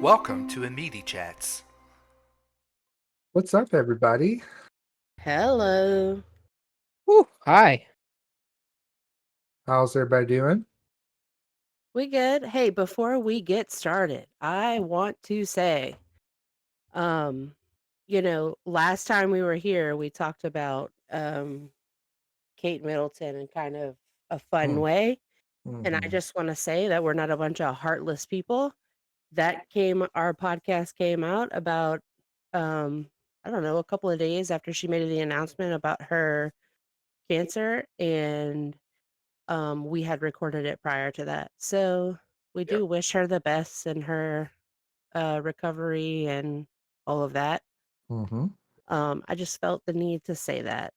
Welcome to Amity Chats. What's up, everybody? Hello. Hi. How's everybody doing? We good? Hey, before we get started, I want to say, um, last time we were here, we talked about Kate Middleton in kind of a fun Hmm. way. And I Mm-hmm. just want to say that we're not a bunch of heartless people. Our podcast came out about I don't know, a couple of days after she made the announcement about her cancer, and we had recorded it prior to that. So we Yep. do wish her the best in her recovery and all of that. Mm-hmm. I just felt the need to say that.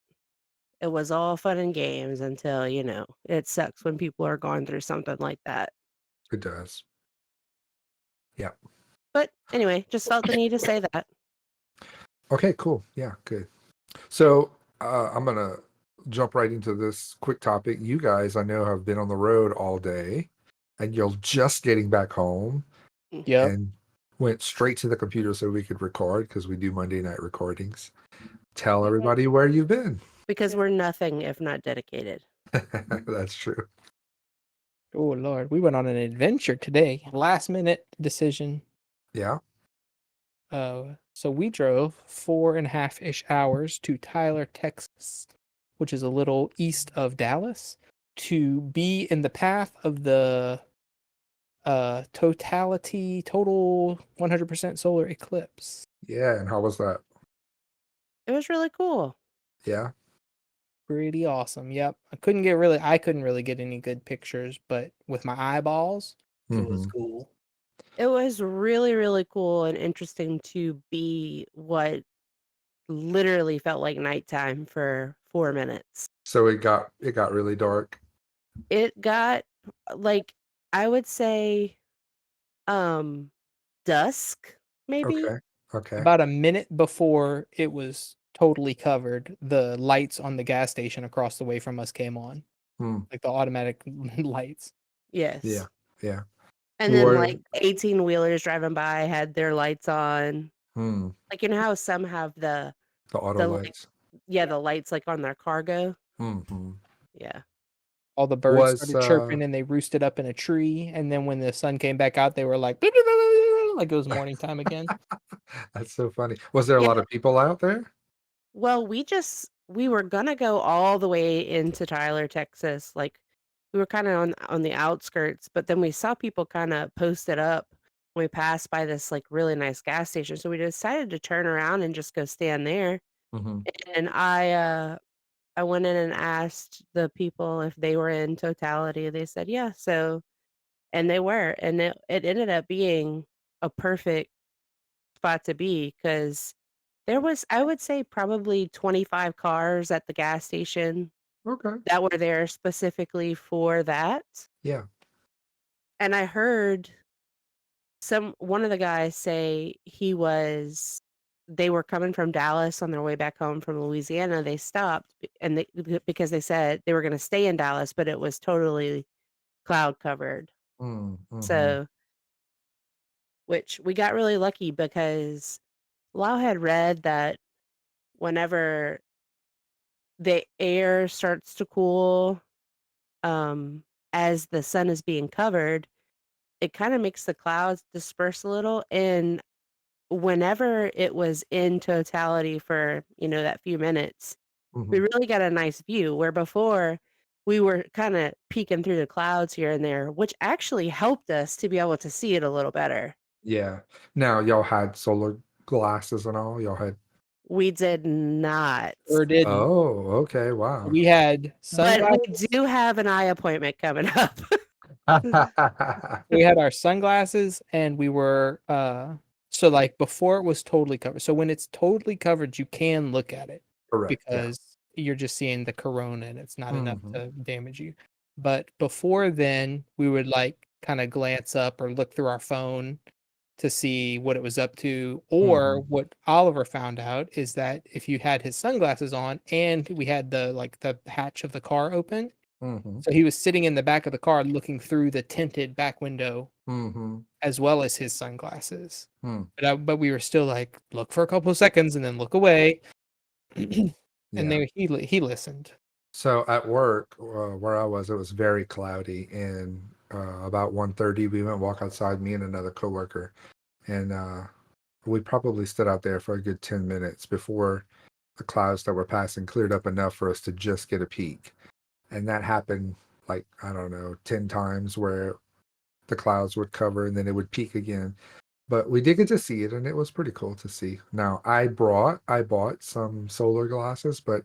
It was all fun and games until, it sucks when people are going through something like that. It does. Yeah. But anyway, just felt the need to say that. Okay, cool. Yeah, good. So I'm gonna jump right into this quick topic. You guys, I know, have been on the road all day, and you're just getting back home Mm. Yep. and went straight to the computer so we could record because we do Monday night recordings. Tell everybody where you've been. Because we're nothing if not dedicated. That's true. Oh Lord, we went on an adventure today. Last minute decision. Yeah. So we drove 4.5-ish hours to Tyler, Texas, which is a little east of Dallas, to be in the path of the total 100% solar eclipse. Yeah. And how was that? It was really cool. Yeah. Pretty awesome. Yep. I couldn't really get any good pictures, but with my eyeballs, it was Mm-hmm. cool. It was really, really cool and interesting to be what literally felt like nighttime for 4 minutes. So it got really dark. It got, like, I would say, um, dusk, maybe? Okay. Okay. About a minute before it was totally covered, the lights on the gas station across the way from us came on, Hmm. like the automatic lights. Yeah. Yes. Yeah. And then, Were like, 18-wheelers driving by had their lights on. hmm. Like, you know how some have The auto the lights. the lights, like, on their cargo? Hmm. Yeah. All the birds Was started chirping and they roosted up in a tree. And then when the sun came back out, they were like, "Beep, beep, beep, beep, beep," like it was morning time again. that's so funny. Was there a Yeah. lot of people out there? Well, we were gonna go all the way into Tyler, Texas. Like, we were kinda on the outskirts, but then we saw people kinda posted up when we passed by this, like, really nice gas station, so we decided to turn around and just go stand there. Hmm. And I went in and asked the people if they were in totality. They said, "Yeah." So and they were, and it ended up being a perfect spot to be because there was, I would say, probably 25 cars at the gas station Okay. that were there specifically for that. Yeah. And I heard one of the guys say they were coming from Dallas on their way back home from Louisiana. They stopped because they said they were going to stay in Dallas, but it was totally cloud covered. Mm-hmm. So, which we got really lucky because Lau had read that whenever the air starts to cool, um, as the sun is being covered, it kinda makes the clouds disperse a little, and whenever it was in totality for, that few minutes, we Hmm. really got a nice view, where before, we were kinda peeking through the clouds here and there, which actually helped us to be able to see it a little better. Yeah. Now y'all had solar glasses and all. Y'all had. We did not, Or didn't. Oh, okay. Wow. We had but we sunglasses. do have an eye appointment coming up. We had our sunglasses and we were so like before it was totally covered. So when it's totally covered, you can look at it Correct. Yeah. because you're just seeing the corona and it's not enough Hmm. to damage you. But before then, we would like kind of glance up or look through our phone to see what it was up to. Hmm. Or what Oliver found out is that if you had his sunglasses on and we had the hatch of the car open, Mm-hmm. So he was sitting in the back of the car looking through the tinted back window Mm-hmm. as well as his sunglasses. Hmm. But we were still like, look for a couple of seconds and then look away. And Yeah. then he listened. So at work, where I was, it was very cloudy, and about 1:30, we went walk outside, me and another coworker, and we probably stood out there for a good 10 minutes before the clouds that were passing cleared up enough for us to just get a peek. And that happened like, I don't know, 10 times where the clouds would cover and then it would peak again. But we did get to see it, and it was pretty cool to see. Now, I bought some solar glasses, but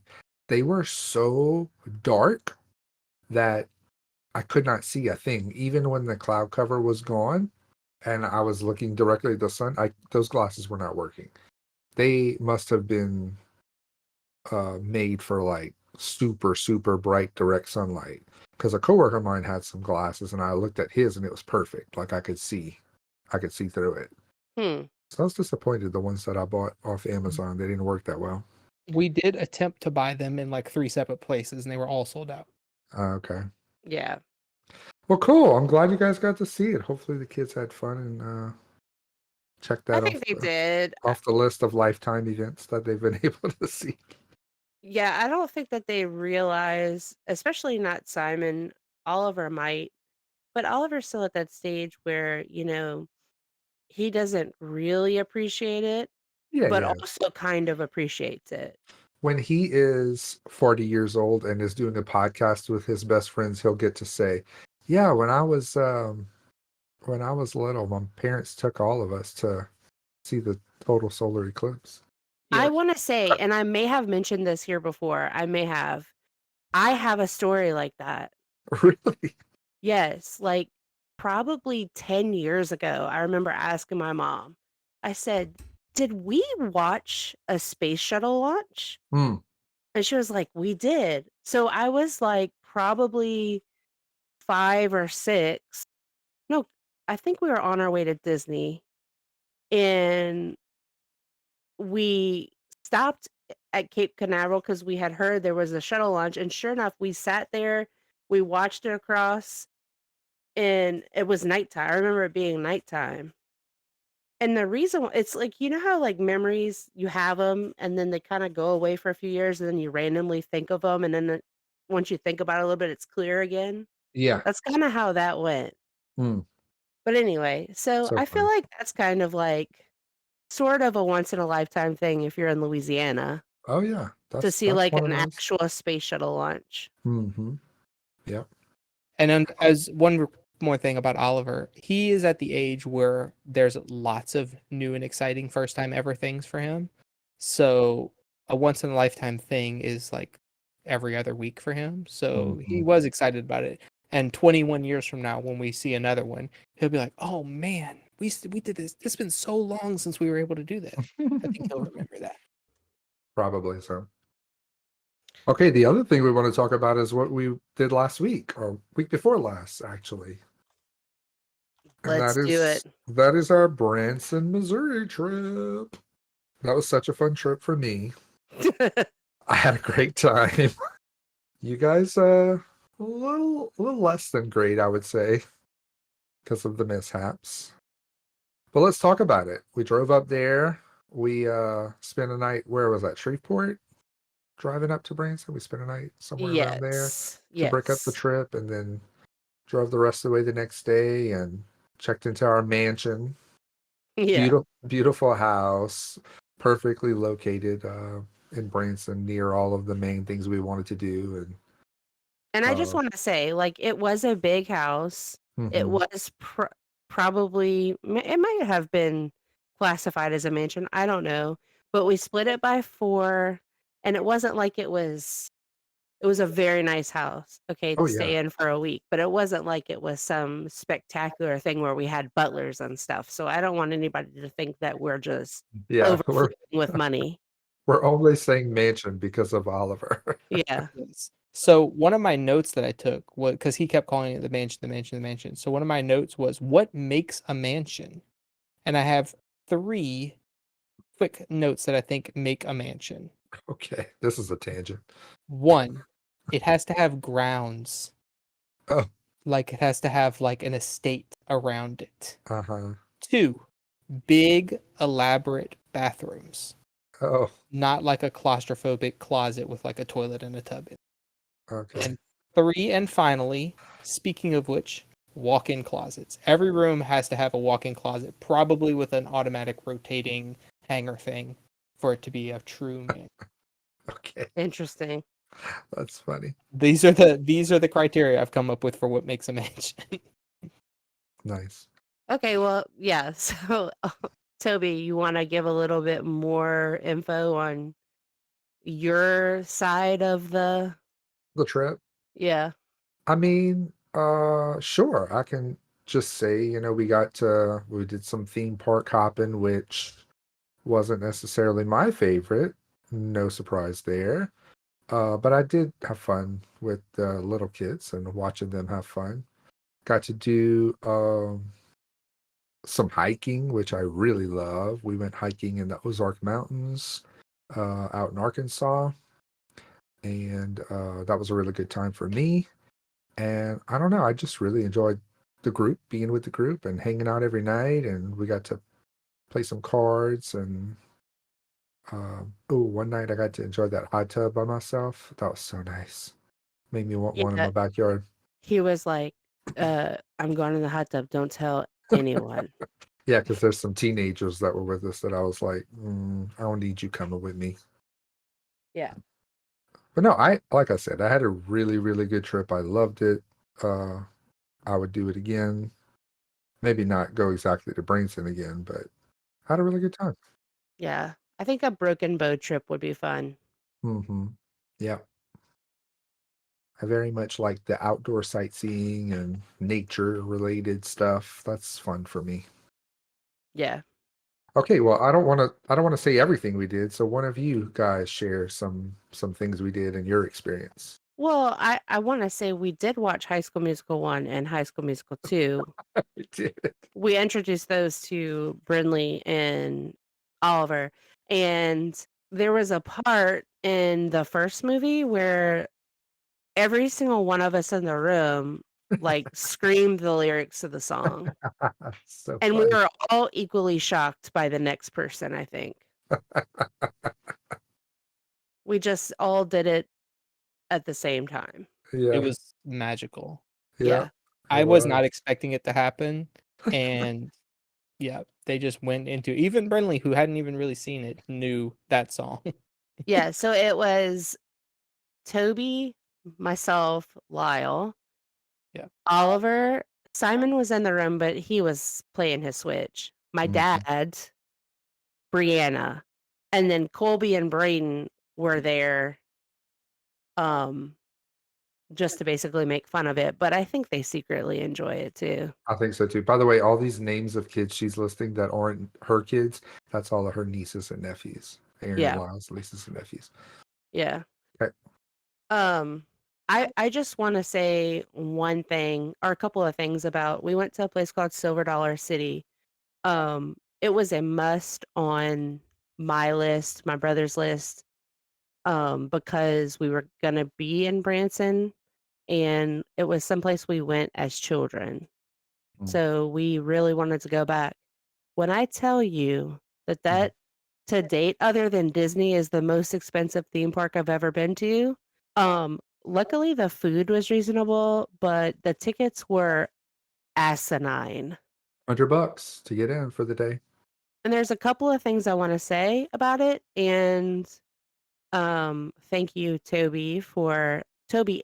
they were so dark that I could not see a thing. Even when the cloud cover was gone and I was looking directly at the sun, those glasses were not working. They must have been made for like super, super bright direct sunlight. Because a coworker of mine had some glasses, and I looked at his, and it was perfect. Like I could see through it. Hmm. So I was disappointed. The ones that I bought off Amazon, they didn't work that well. We did attempt to buy them in like 3 separate places and they were all sold out. Okay. Yeah. Well, cool. I'm glad you guys got to see it. Hopefully, the kids had fun and checked I that think they did. off the list of lifetime events that they've been able to see. Yeah, I don't think that they realize, especially not Simon. Oliver might, but Oliver's still at that stage where, he doesn't really appreciate it, Yeah, but yeah. also kind of appreciates it. When he is 40 years old and is doing a podcast with his best friends, he'll get to say, "Yeah, when I was little, my parents took all of us to see the total solar eclipse." I Yeah. want to say, and I may have mentioned this here before, I have a story like that. Really? Yes, like probably 10 years ago, I remember asking my mom, I said, "Did we watch a space shuttle launch?" Hmm. And she was like, "We did." So I was like probably 5 or 6. No, I think we were on our way to Disney, and we stopped at Cape Canaveral because we had heard there was a shuttle launch, and sure enough, we sat there, we watched it across, and it was nighttime. I remember it being nighttime. And the reason it's like, how like memories, you have them and then they kind of go away for a few years and then you randomly think of them, and then once you think about it a little bit, it's clear again. Yeah. That's kind of how that went. Hmm. But anyway, so So I feel funny. like that's kind of like sort of a once in a lifetime thing if you're in Louisiana Oh yeah, to see that's like one an of those. actual space shuttle launch. Mm-hmm. Yep. And then as one more thing about Oliver, he is at the age where there's lots of new and exciting first time ever things for him. So a once in a lifetime thing is like every other week for him. So he Mhm. was excited about it. And 21 years from now, when we see another one, he'll be like, "Oh man, we did this. It's been so long since we were able to do that." I think he'll remember that. Probably so. Okay, the other thing we want to talk about is what we did last week or week before last, actually. And Let's do it. that is our Branson, Missouri trip. That was such a fun trip for me. I had a great time. You guys, a little less than great, I would say, because of the mishaps. But let's talk about it. We drove up there. We spent a night. Where was that? Shreveport. Driving up to Branson, we spent a night somewhere around there Yes. to break up the Yes. trip, and then drove the rest of the way the next day and checked into our mansion. Yeah. Beautiful house, perfectly located in Branson, near all of the main things we wanted to do. And And I just want to say, like, it was a big house. It mhm. was probably, it might have been classified as a mansion. I don't know. But we split it by 4. And it wasn't like it was a very nice house, okay, Oh to yeah, stay in for a week. But it wasn't like it was some spectacular thing where we had butlers and stuff. So I don't want anybody to think that we're just yeah. We're overflowing with money. we're only saying mansion because of Oliver. Yeah. Yes. So one of my notes that I took was because he kept calling it the mansion, the mansion, the mansion. So one of my notes was, "What makes a mansion?" And I have 3 quick notes that I think make a mansion. Okay, this is a tangent. 1, It has to have grounds. Oh. Like it has to have like an estate around it. Uh-huh. 2, big, elaborate bathrooms. Oh, Not like a claustrophobic closet with like a toilet and a tub in. okay. And 3, and finally, speaking of which, walk-in closets. Every room has to have a walk-in closet, probably with an automatic rotating hanger thing for it to be a true man. Okay. Interesting. That's funny. These are the criteria I've come up with for what makes a mansion. Nice. Okay, well, yeah. So, Toby, you want to give a little bit more info on your side of the? The trip. Yeah. I mean, sure. I can just say, we did some theme park hopping, which wasn't necessarily my favorite. No surprise there. But I did have fun with the little kids and watching them have fun. Got to do some hiking, which I really love. We went hiking in the Ozark Mountains out in Arkansas, and that was a really good time for me. And I don't know, I just really enjoyed being with the group and hanging out every night. And we got to play some cards. And one night I got to enjoy that hot tub by myself. That was so nice. Made me want one in Yeah. my backyard. He was like, I'm going in the hot tub. Don't tell anyone. Yeah, because there's some teenagers that were with us that I was like, I don't need you coming with me. Yeah. But no, like I said, I had a really, really good trip. I loved it. I would do it again. Maybe not go exactly to Branson again, but I had a really good time. Yeah. I think a broken bow trip would be fun. Mm-hmm. Yeah. I very much like the outdoor sightseeing and nature related stuff. That's fun for me. Yeah. Okay, well, I don't want to say everything we did. So one of you guys share some things we did in your experience. Well, I want to say we did watch High School Musical 1 and High School Musical 2. We did. We introduced those to Brinley and Oliver. And there was a part in the first movie where every single one of us in the room like screamed the lyrics of the song. So And we funny. were all equally shocked by the next person, I think. We just all did it at the same time. Yeah. It was magical. Yeah. I It was was. not expecting it to happen, and yeah, they just went into even Brenly, who hadn't even really seen it, knew that song. Yeah, so it was Toby, myself, Lyle, Yeah. Oliver. Simon was in the room, but he was playing his Switch. My Mhm. dad, Brianna, and then Colby and Braden were there just to basically make fun of it, but I think they secretly enjoy it too. I think so too. By the way, all these names of kids she's listing that aren't her kids, that's all of her nieces and nephews. Aaron and Yeah. Lyle's nieces and nephews. Yeah. Okay. I just want to say one thing or a couple of things about we went to a place called Silver Dollar City. It was a must on my list, my brother's list, because we were gonna be in Branson and it was someplace we went as children. Mm. So we really wanted to go back. When I tell you that to date, other than Disney, is the most expensive theme park I've ever been to, luckily the food was reasonable, but the tickets were asinine. $100 to get in for the day. And there's a couple of things I want to say about it. And thank you, Toby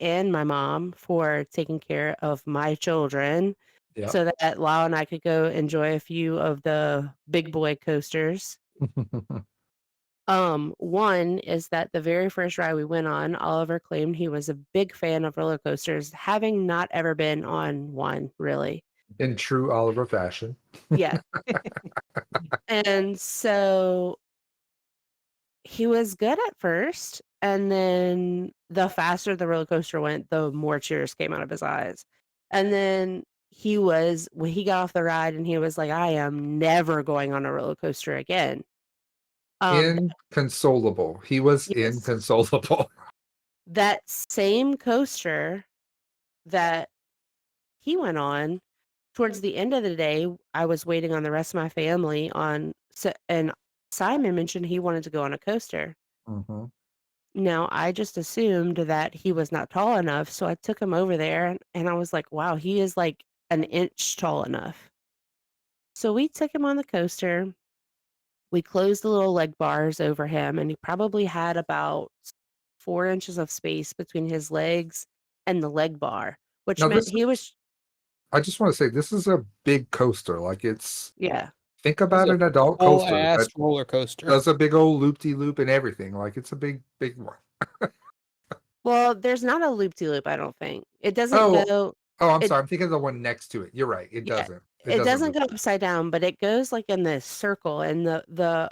and my mom for taking care of my children Yeah. so that Lau and I could go enjoy a few of the big boy coasters. One is that the very first ride we went on, Oliver claimed he was a big fan of roller coasters, having not ever been on one, really. In true Oliver fashion. Yeah. And so he was good at first, and then the faster the roller coaster went, the more tears came out of his eyes. And then when he got off the ride and he was like, I am never going on a roller coaster again. Um, Inconsolable. He was Yes. inconsolable. that same coaster that he went on, towards the end of the day, I was waiting on the rest of my family and Simon mentioned he wanted to go on a coaster. Mm-hmm. Now, I just assumed that he was not tall enough, so I took him over there and I was like, wow, he is like an inch tall enough. So we took him on the coaster. We closed the little leg bars over him, and he probably had about 4 inches of space between his legs and the leg bar, which Now meant this, he was I just want to say, this is a big coaster. Like yeah. think It was about a an adult full coaster ass that roller coaster. does a big old loop-de-loop and everything. Like it's a big, big one. Well, there's not a loop-de-loop, I don't think. It doesn't Oh, go I'm it sorry. I'm thinking of the one next to it. You're right. It yeah, doesn't. It it doesn't doesn't loop. go upside down, but it goes like in this circle, and the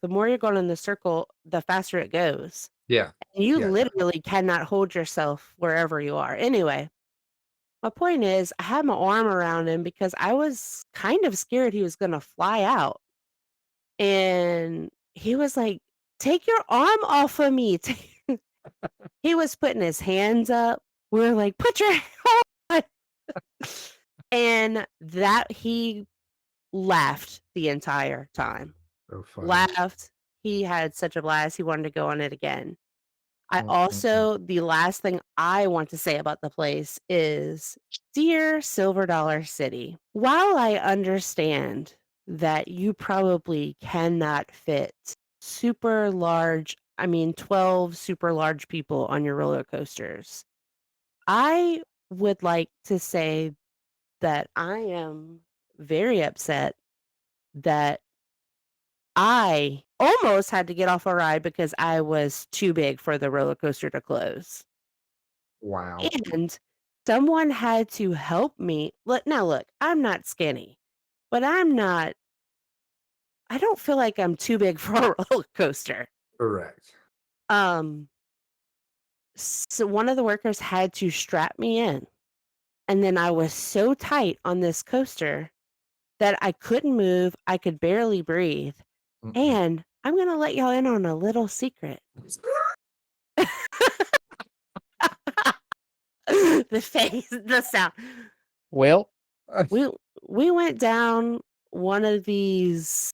more you're going in the circle, the faster it goes. Yeah. And you Yeah. literally cannot hold yourself wherever you are. Anyway, my point is, I had my arm around him because I was kind of scared he was gonna fly out. And he was like, "Take your arm off of me." He was putting his hands up. We were like, "Put your hand on." And that he laughed the entire time. So funny. Laughed. He had such a blast. He wanted to go on it again. Mm-mm-mm. The last thing I want to say about the place is, dear Silver Dollar City, while I understand that you probably cannot fit 12 super large people on your roller coasters, I would like to say that I am very upset that I almost had to get off a ride because I was too big for the roller coaster to close. Wow. And someone had to help me. Look, I'm not skinny, but I don't feel like I'm too big for a roller coaster. Correct. Um, so one of the workers had to strap me in, and then I was so tight on this coaster that I couldn't move, I could barely breathe. Mm-mm. And I'm gonna let y'all in on a little secret. The face, the sound. Well, We we went down one of these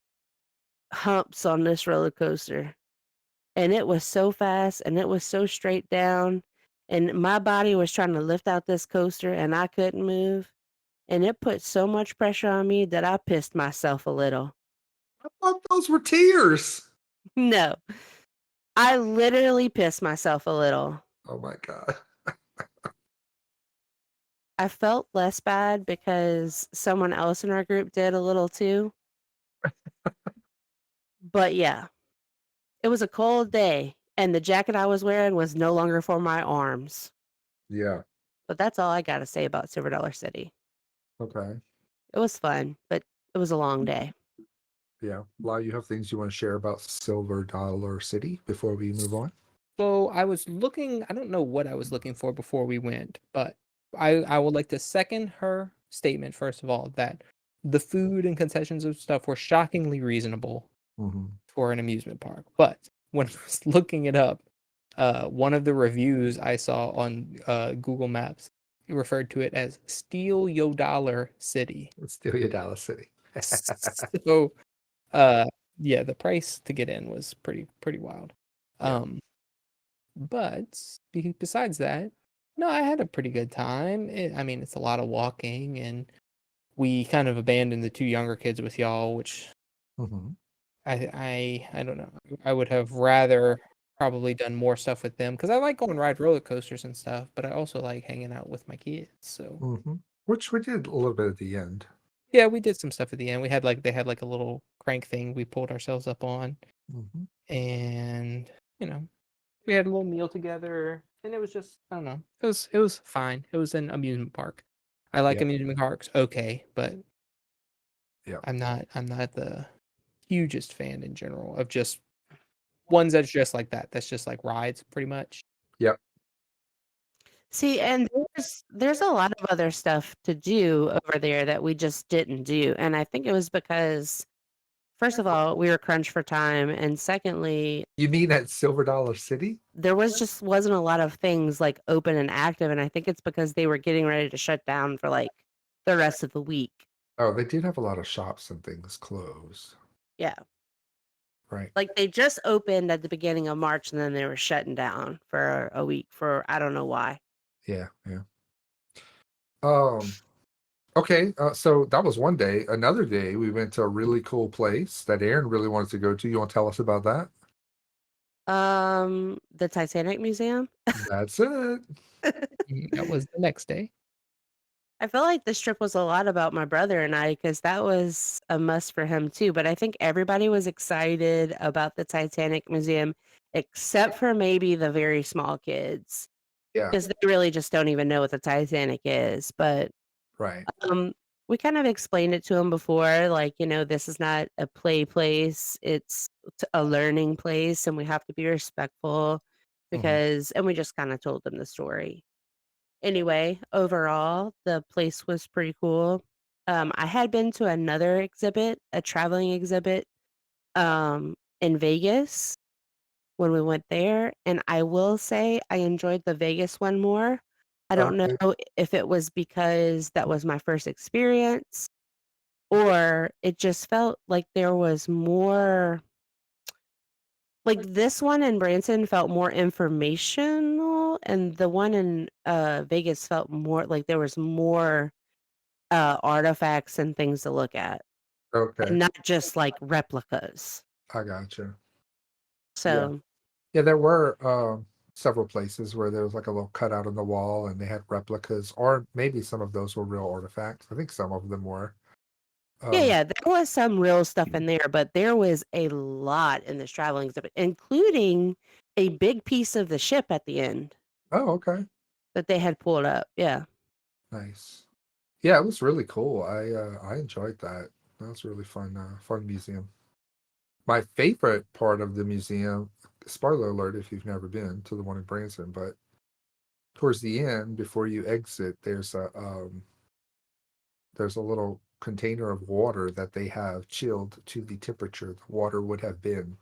humps on this roller coaster, and it was so fast and it was so straight down, and my body was trying to lift out this coaster and I couldn't move, and it put so much pressure on me that I pissed myself a little. I thought those were tears. No, I literally pissed myself a little. Oh my God. I felt less bad because someone else in our group did a little too. But yeah, it was a cold day, and the jacket I was wearing was no longer for my arms. Yeah. But that's all I gotta say about Silver Dollar City. Okay. It was fun, but it was a long day. Yeah. Lau, you have things you want to share about Silver Dollar City before we move on? so I was looking, I don't know what I was looking for before we went, but I would like to second her statement, first of all, that the food and concessions and stuff were shockingly reasonable Mm-hmm. for an amusement park. But when I was looking it up, one of the reviews I saw on Google Maps referred to it as Steal Yo Dollar City. Let's steal your Dallas City. So, uh, yeah, the price to get in was pretty wild. Yeah. But besides that, no, I had a pretty good time. I mean, it's a lot of walking, and we kind of abandoned the two younger kids with y'all, which Mm-hmm. I don't know. I would have rather probably done more stuff with them because I like going ride roller coasters and stuff, but I also like hanging out with my kids. So Mm-hmm. Which we did a little bit at the end. yeah, we did some stuff at the end. They had like a little crank thing we pulled ourselves up on, Mm-hmm. and you know, we had a little meal together, and it was just I don't know. It was fine. It was an amusement park. I like Yeah. amusement parks, okay, but Yeah. I'm not the hugest fan in general of just ones that's just like that. That's just like rides, pretty much. Yep. See, and there's a lot of other stuff to do over there that we just didn't do, and I think it was because first of all, we were crunched for time, and secondly, You mean at Silver Dollar City? there wasn't a lot of things like open and active, and I think it's because they were getting ready to shut down for like the rest of the week. Oh, they did have a lot of shops and things closed. Yeah. Right. Like they just opened at the beginning of March and then they were shutting down for a week for I don't know why. Yeah, yeah. Okay, so that was one day. Another day, we went to a really cool place that Aaron really wanted to go to. You want to tell us about that? The Titanic Museum. That's it. That was the next day. I feel like this trip was a lot about my brother and I because that was a must for him too. But I think everybody was excited about the Titanic Museum except for maybe the very small kids Yeah, because they really just don't even know what the Titanic is. But right. Um, we kind of explained it to him before, like, this is not a play place, it's a learning place, and we have to be respectful Mhm. and we just kind of told them the story. Anyway, overall, the place was pretty cool. I had been to another exhibit, a traveling exhibit, in Vegas when we went there, and I will say I enjoyed the Vegas one more. I don't know Okay, if it was because that was my first experience or it just felt like there was more like this one in Branson felt more informational and the one in Vegas felt more like there was more artifacts and things to look at okay. and not just like replicas. I gotcha. Yeah. So, Yeah, there were several places where there was like a little cutout on the wall and they had replicas, or maybe some of those were real artifacts. I think some of them were. yeah, Um, yeah, there was some real stuff in there, but there was a lot in this traveling exhibit, including a big piece of the ship at the end oh, okay. that they had pulled up. Yeah. Nice. Yeah, it was really cool. I enjoyed that. That was really fun, fun museum. My favorite part of the museum, spoiler alert if you've never been to the one in Branson, but towards the end, before you exit, there's a little container of water that they have chilled to the temperature the water would have been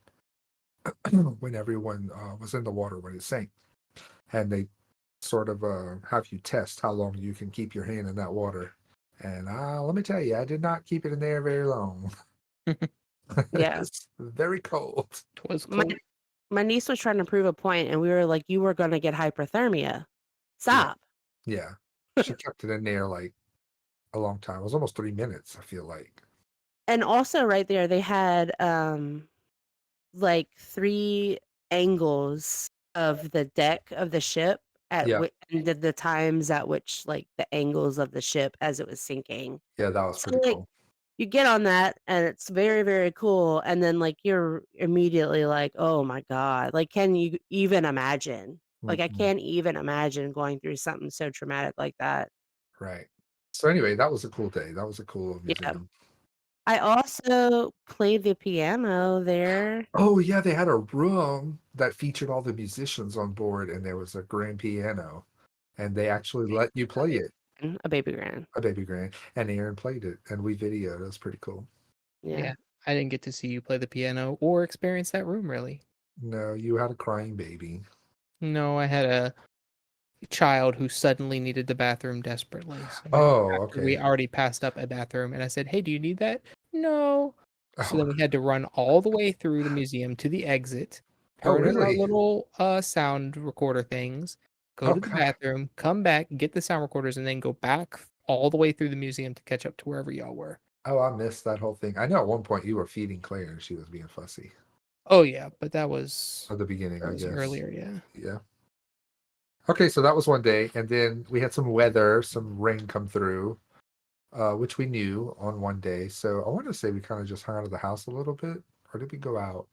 when everyone was in the water when it sank. And they sort of have you test how long you can keep your hand in that water. And let me tell you, I did not keep it in there very long. Yeah. It's very cold. It was My cold. my niece was trying to prove a point, and we were like, "You were gonna get hyperthermia. Yeah, Stop." yeah. She kept it in there like a long time. It was almost 3 minutes, I feel like. And also right there, they had, like, 3 angles of the deck of the ship at Yeah, which and the times at which, like, the angles of the ship as it was sinking. yeah, that was So, pretty like, cool. you get on that, and it's very, very cool, and then, like, you're immediately like, "Oh my god." Like, can you even imagine? Like, I Mhm. can't even imagine going through something so traumatic like that. Right. So anyway, that was a cool day. That was a cool Yeah. museum. I also played the piano there. Oh yeah, they had a room that featured all the musicians on board, and there was a grand piano, and they actually let you A play baby it, a baby grand. a baby grand, and Aaron played it, and we videoed. It was pretty cool. Yeah. Yeah, I didn't get to see you play the piano or experience that room really. No, you had a crying baby. No, I had a child who suddenly needed the bathroom desperately. So Oh, after we okay. already passed up a bathroom, and I said, "Hey, do you need that?" No. So Oh, then we had to run all the way through the museum to the exit, oh, turn in our really? little sound recorder things, go Oh, to the God. bathroom, come back, get the sound recorders, and then go back all the way through the museum to catch up to wherever y'all were. Oh, I missed that whole thing. I know at one point you were feeding Claire and she was being fussy Oh yeah, but that was at the beginning, I guess. earlier, yeah. Yeah. Okay, so that was one day, and then we had some weather, some rain come through, which we knew on one day. So I want to say we kind of just hung out of the house a little bit, or did we go out?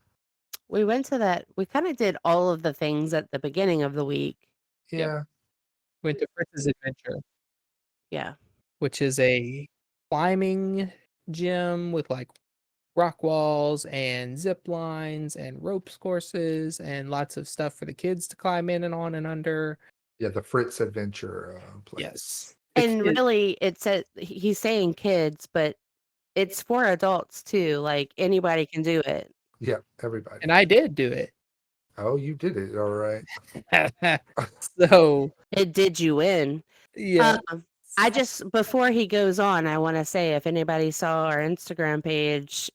We kinda did all of the things at the beginning of the week. Yep. Yeah, Went to Fritz's Adventure, Yeah. which is a climbing gym with like rock walls and zip lines and ropes courses and lots of stuff for the kids to climb in and on and under. yeah, the Fritz Adventure place. Yes. And really, it said he's saying kids, but it's for adults too. Like anybody can do it. Yeah, everybody. And I did do it. Oh, you did it. All right. So It did you in. yeah. I just before he goes on, I want to say if anybody saw our Instagram page,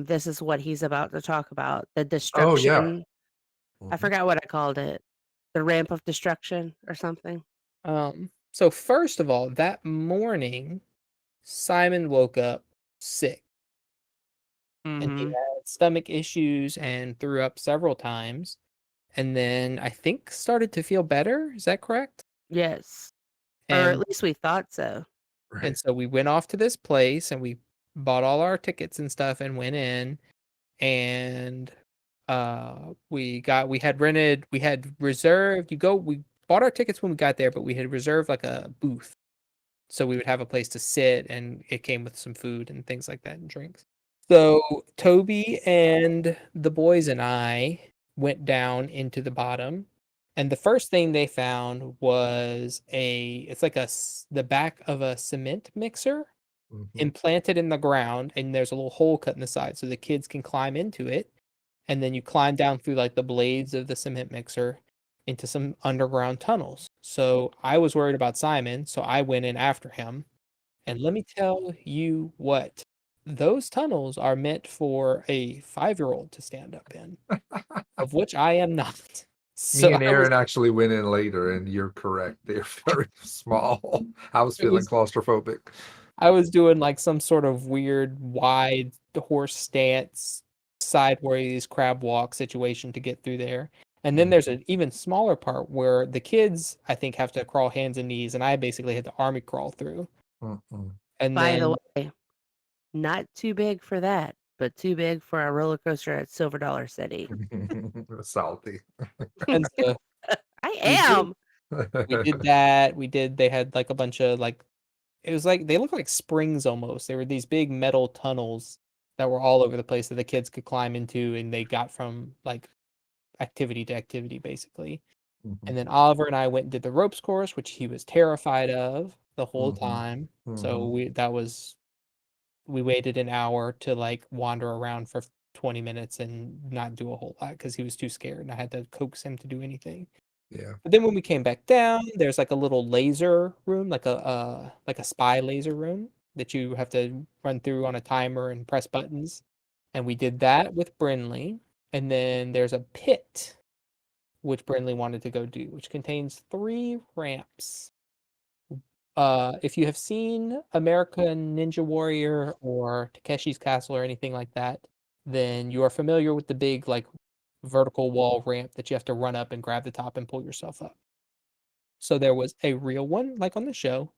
this is what he's about to talk about. The Oh, yeah. destruction. I forgot what I called it. The ramp of destruction or something. So first of all, that morning, Simon woke up sick and he Mm-hmm. had stomach issues and threw up several times. And then I think started to feel better. Is that correct? Yes. Or And at least we thought so. Right. so we went off to this place and we bought all our tickets and stuff and went in and we had reserved we bought our tickets when we got there, but we had reserved like a booth. So we would have a place to sit and it came with some food and things like that and drinks. So Toby and the boys and I went down into the bottom, and the first thing they found was it's like the back of a cement mixer Mhm. implanted in the ground, and there's a little hole cut in the side so the kids can climb into it, and then you climb down through like the blades of the cement mixer into some underground tunnels. So I was worried about Simon, so I went in after him. And let me tell you what, those tunnels are meant for a 5-year-old to stand up in, of which I am not. So Me and Aaron actually went in later, and you're correct. They're very small. I was feeling claustrophobic. I was doing like some sort of weird wide horse stance, sideways crab walk situation to get through there. And then there's an even smaller part where the kids, I think, have to crawl hands and knees, and I basically had to army crawl through. Mm-mm. And By the then way, not too big for that, but too big for a roller coaster at Silver Dollar City. Salty. and so I we did am. we did that. They had like a bunch of like it was like they looked like springs almost. They were these big metal tunnels that were all over the place that the kids could climb into, and they got from like activity to activity basically. And then Oliver and I went and did the ropes course, which he was terrified of the whole time. So we waited an hour to like wander around for 20 minutes and not do a whole lot because he was too scared and I had to coax him to do anything. Yeah. But then when we came back down, there's like a little laser room, like a spy laser room that you have to run through on a timer and press buttons. And we did that with Brinley. And then there's a pit which Brinley wanted to go do, which contains 3 ramps. If you have seen American Ninja Warrior or Takeshi's Castle or anything like that, then you are familiar with the big like vertical wall ramp that you have to run up and grab the top and pull yourself up. So there was a real one, like on the show.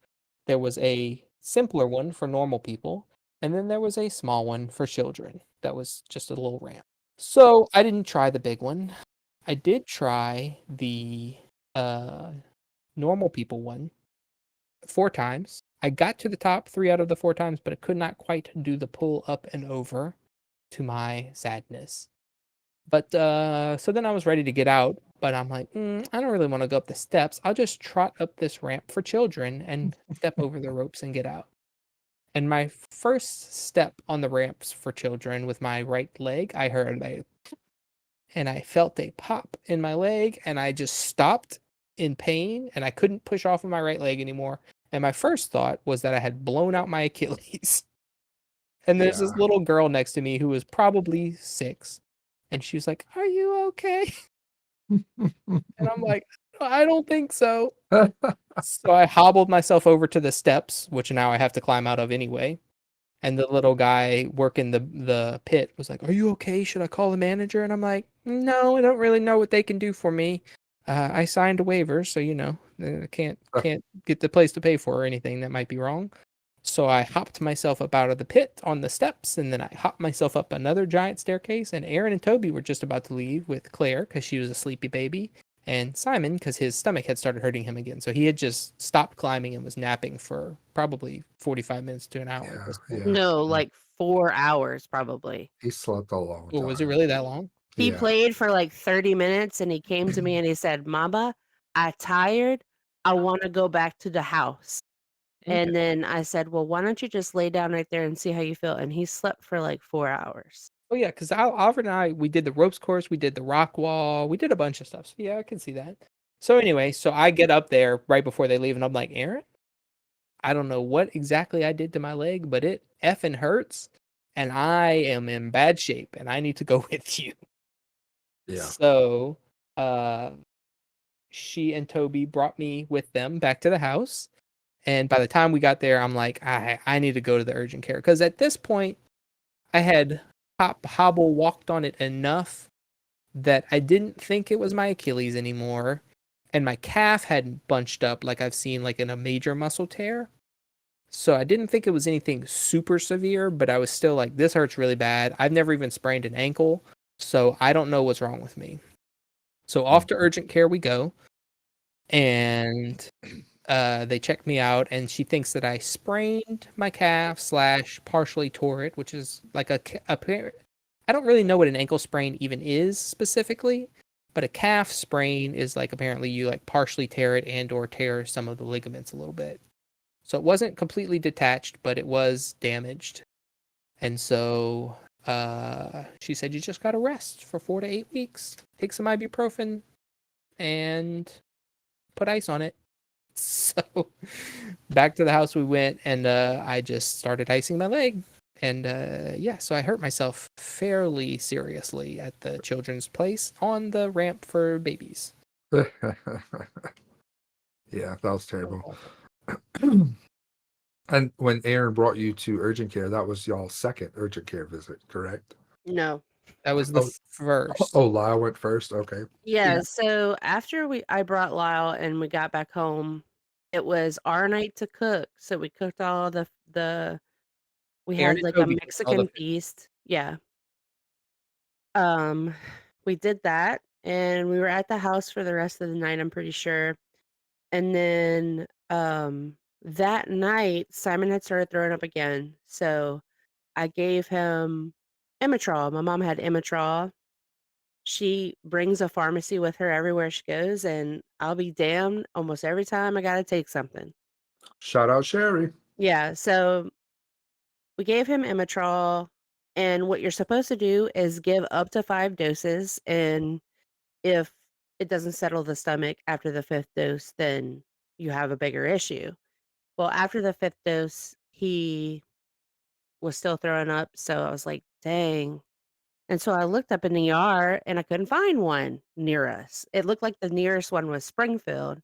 There was a simpler one for normal people, and then there was a small one for children that was just a little ramp. So I didn't try the big one. I did try the normal people one 4 times. I got to the top 3 out of the 4 times, but I could not quite do the pull up and over, to my sadness. But so then I was ready to get out, but I'm like, I don't really want to go up the steps. I'll just trot up this ramp for children and step over the ropes and get out. And my first step on the ramps for children with my right leg, I heard and I felt a pop in my leg, and I just stopped in pain, and I couldn't push off of my right leg anymore. And my first thought was that I had blown out my Achilles. And there's this little girl next to me who was probably 6, and she was like, "Are you okay?" And I'm like, "I don't think so." So I hobbled myself over to the steps, which now I have to climb out of anyway. And the little guy working the pit was like, "Are you okay? Should I call the manager?" And I'm like, "No, I don't really know what they can do for me. I signed a waiver, so I can't get the place to pay for or anything that might be wrong." So I hopped myself up out of the pit on the steps, and then I hopped myself up another giant staircase. And Aaron and Toby were just about to leave with Claire because she was a sleepy baby, and Simon because his stomach had started hurting him again. So he had just stopped climbing and was napping for probably 45 minutes to an hour at this point. No, like 4 hours probably. He slept a long Oh, time. was it really that long? He Yeah. played for like 30 minutes and he came to me and he said, "Mama, I tired. I want to go back to the house." And then I said, "Well, why don't you just lay down right there and see how you feel?" And he slept for like 4 hours. Oh yeah, because Alfred and I, we did the ropes course, we did the rock wall, we did a bunch of stuff. So yeah, I can see that. So anyway, so I get up there right before they leave, and I'm like, Aaron, I don't know what exactly I did to my leg, but it effing hurts, and I am in bad shape, and I need to go with you. Yeah. So, she and Toby brought me with them back to the house, and by the time we got there, I'm like, I need to go to the urgent care because at this point, I had hobble walked on it enough that I didn't think it was my Achilles anymore, and my calf hadn't bunched up like I've seen like in a major muscle tear. So I didn't think it was anything super severe, but I was still like, this hurts really bad. I've never even sprained an ankle, so I don't know what's wrong with me. So off to urgent care we go, and they check me out, and she thinks that I sprained my calf / partially tore it, which is like I don't really know what an ankle sprain even is specifically, but a calf sprain is like apparently you like partially tear it and or tear some of the ligaments a little bit. So it wasn't completely detached, but it was damaged. And so she said you just got to rest for 4 to 8 weeks. Take some ibuprofen and put ice on it. So back to the house we went, and I just started icing my leg. And yeah, so I hurt myself fairly seriously at the children's place on the ramp for babies. Yeah, that was terrible. And when Aaron brought you to urgent care, that was y'all's second urgent care visit, correct? No. That was the Oh, first. Oh, Lyle went first. Okay. Yeah, so after I brought Lyle and we got back home, it was our night to cook. So we cooked all we Aaron had and like a Toby cooked all the Mexican food. feast. Yeah. Um, we did that and we were at the house for the rest of the night, I'm pretty sure. And then that night Simon had started throwing up again. So I gave him Imitrol. My mom had Imitrol. She brings a pharmacy with her everywhere she goes, and I'll be damned, almost every time I gotta take something. Shout out Sherry. Yeah, so we gave him Imitrol, and what you're supposed to do is give up to 5 doses, and if it doesn't settle the stomach after the 5th dose, then you have a bigger issue. Well, after the 5th dose, he was still throwing up, so I was like, "Dang." And so I looked up in the ER and I couldn't find one near us. It looked like the nearest one was Springfield.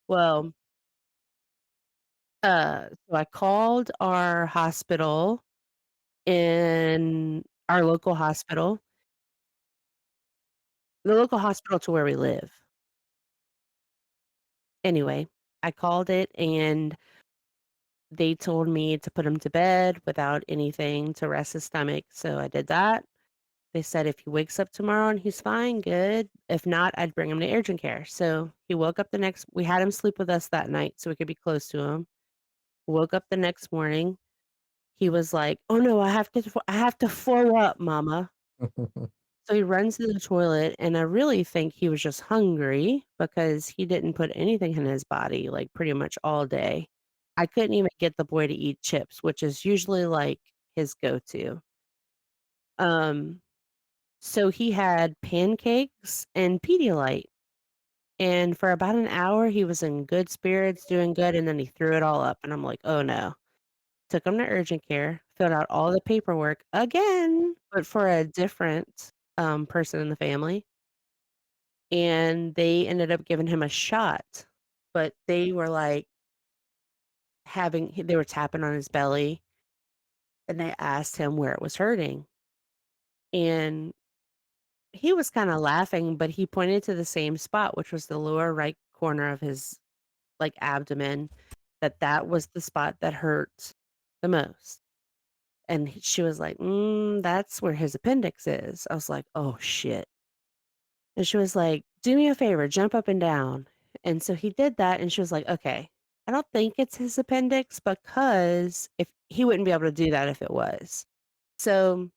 Well, so I called our hospital in our local hospital, the local hospital to where we live. Anyway, I called it and they told me to put him to bed without anything to rest his stomach. So I did that. They said if he wakes up tomorrow and he's fine, good. If not, I'd bring him to urgent care. So he woke up we had him sleep with us that night so we could be close to him. Woke up the next morning. He was like, "Oh no, I have to throw up, mama." So he runs to the toilet and I really think he was just hungry because he didn't put anything in his body like pretty much all day. I couldn't even get the boy to eat chips, which is usually like his go-to. Um, so he had pancakes and Pedialyte. And for about an hour, he was in good spirits, doing good, and then he threw it all up, and I'm like, "Oh, no." Took him to urgent care, filled out all the paperwork again, but for a different, person in the family, and they ended up giving him a shot, but they were, like, they were tapping on his belly, and they asked him where it was hurting, and he was kinda laughing, but he pointed to the same spot, which was the lower right corner of his, like, abdomen, that was the spot that hurt the most. And she was like, that's where his appendix is." I was like, "Oh, shit." And she was like, "Do me a favor, jump up and down." And so he did that, and she was like, "Okay, I don't think it's his appendix because if he wouldn't be able to do that if it was." So